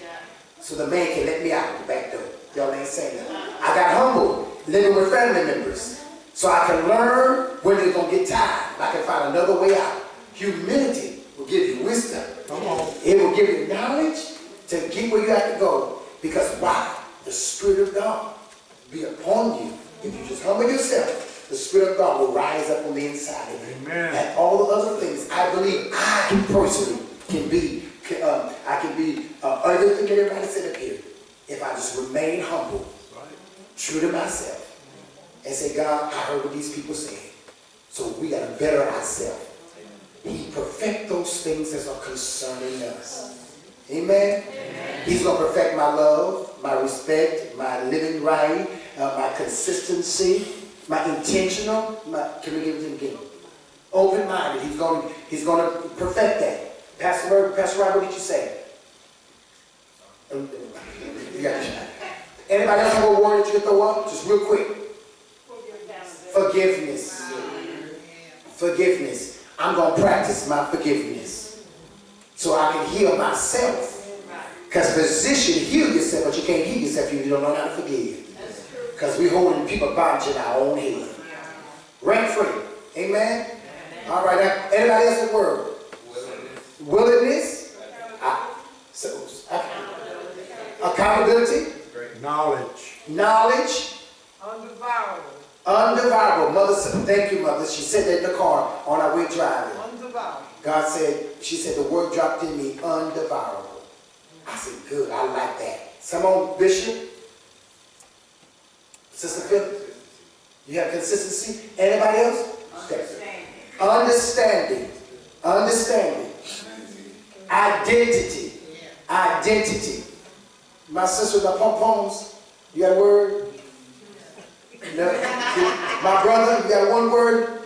So the man can let me out the back door. Y'all ain't saying that. I got humbled living with family members. So I can learn when it's going to get tired. I can find another way out. Humility will give you wisdom. Come on. It will give you knowledge to get where you have to go. Because why? The Spirit of God be upon you. If you just humble yourself, the Spirit of God will rise up on the inside of you. Amen. And all the other things, I believe I personally can be, I can be other than everybody said up here. If I just remain humble, true to myself, and say, God, I heard what these people say. So we got to better ourselves. He perfect those things that are concerning us. Amen? Amen. He's going to perfect my love, my respect, my living right, my consistency, my intentional, can we give it again? Open-minded. He's going to perfect that. Pastor Ryan, what did you say? You got it. Anybody else have a word that you can throw up? Just real quick. Forgiveness. Forgiveness. I'm going to practice my forgiveness so I can heal myself. Because physician heal yourself, but you can't heal yourself if you don't know how to forgive. Because we're holding people bondage in our own head. Rent free. Amen? All right. Anybody else in the word? Willingness. Accountability. Knowledge. Knowledge. Undesirable. Undesirable. Mother said, thank you, Mother. She said that in the car on our way driving. Undesirable. God said, she said the word dropped in me, undesirable. I said, good, I like that. Someone, Bishop? Sister Phillips? You have consistency? Anybody else? Understanding. Understanding. Identity. Identity. My sister, the pom-poms, you got a word? No. My brother, you got one word?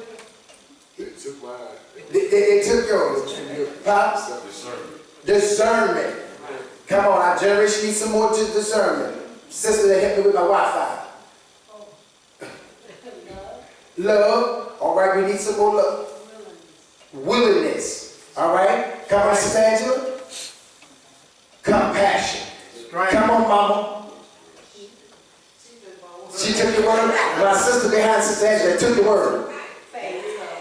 They took mine. They took yours. Pops? Discernment. Come on, our generation needs some more discernment. Sister, that helped me with my Wi-Fi. Love. All right, we need some more love. Willingness. All right. Come on, Sister Angela. Compassion. Come on, Mama. She took the word. My sister behind Sister Angela took the word.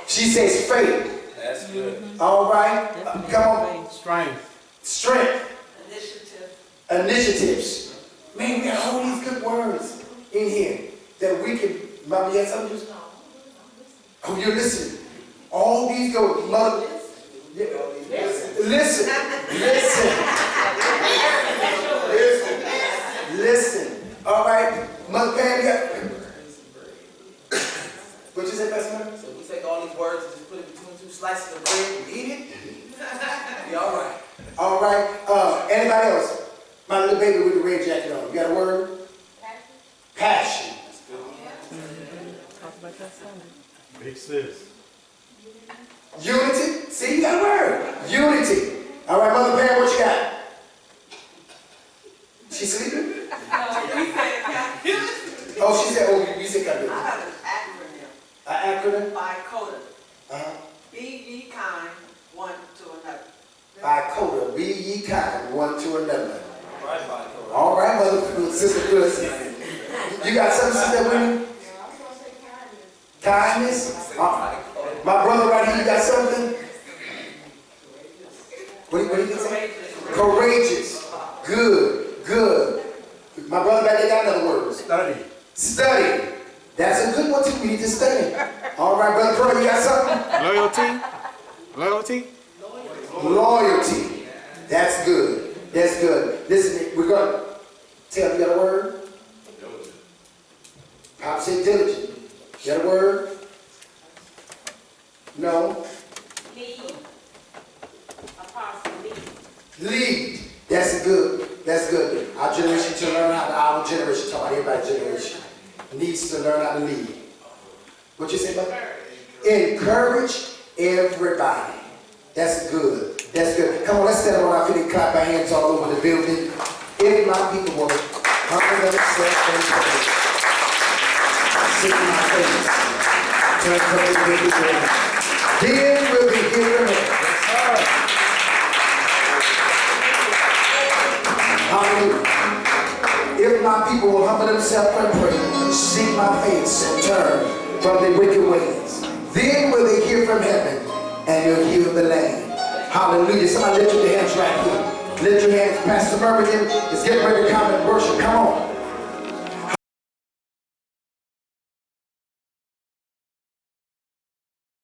She says faith. That's good. All right. Come on. Strength. Strength. Initiatives. Man, we got all these good words in here that we can. Mama, you had something? Oh, you're listening. All these go. Mother. Yeah. Listen. Listen. All right. Mother Pam, you got. What you say, Pastor Mother? So we take all these words and just put it between two slices of bread and eat it. Be all right. All right. Anybody else? My little baby with the red jacket on. You got a word? Passion. Big sis. Unity. See, you got a word. Unity. All right, Mother Pam, what you got? She sleeping? Oh, she said, oh, you said that. I have an acronym. An acronym? BICODA. Be ye kind one to another. BICODA. Be ye kind one to another. Right, Michael. All right, Mother Sister Phyllis. You got something, Sister Winnie? Kindness? My brother right here, you got something? What do you say? Courageous. Good. My brother back there got another word. Study. That's a good one too. We need to study. All right, Brother Pearl, you got something? Loyalty. That's good. Listen, we're going to tell you got a word? Pop said diligent. You got a word? No. Lead. Apostle lead. That's good. Our generation to learn how to, our generation, talk about everybody's generation, needs to learn how to lead. What you say about that? Encourage everybody. That's good. That's good. Come on, let's stand on our feet and clap our hands all over the building. If my people will humble themselves and pray, seek my face, turn from the wicked ways, then will be given it. Hallelujah. If my people will humble themselves and pray, seek my face and turn from the wicked ways, then will they hear from heaven and you'll heal the land. Hallelujah. Somebody lift your hands right here. Lift your hands. Pastor Mervyn is getting ready to come and worship. Come on.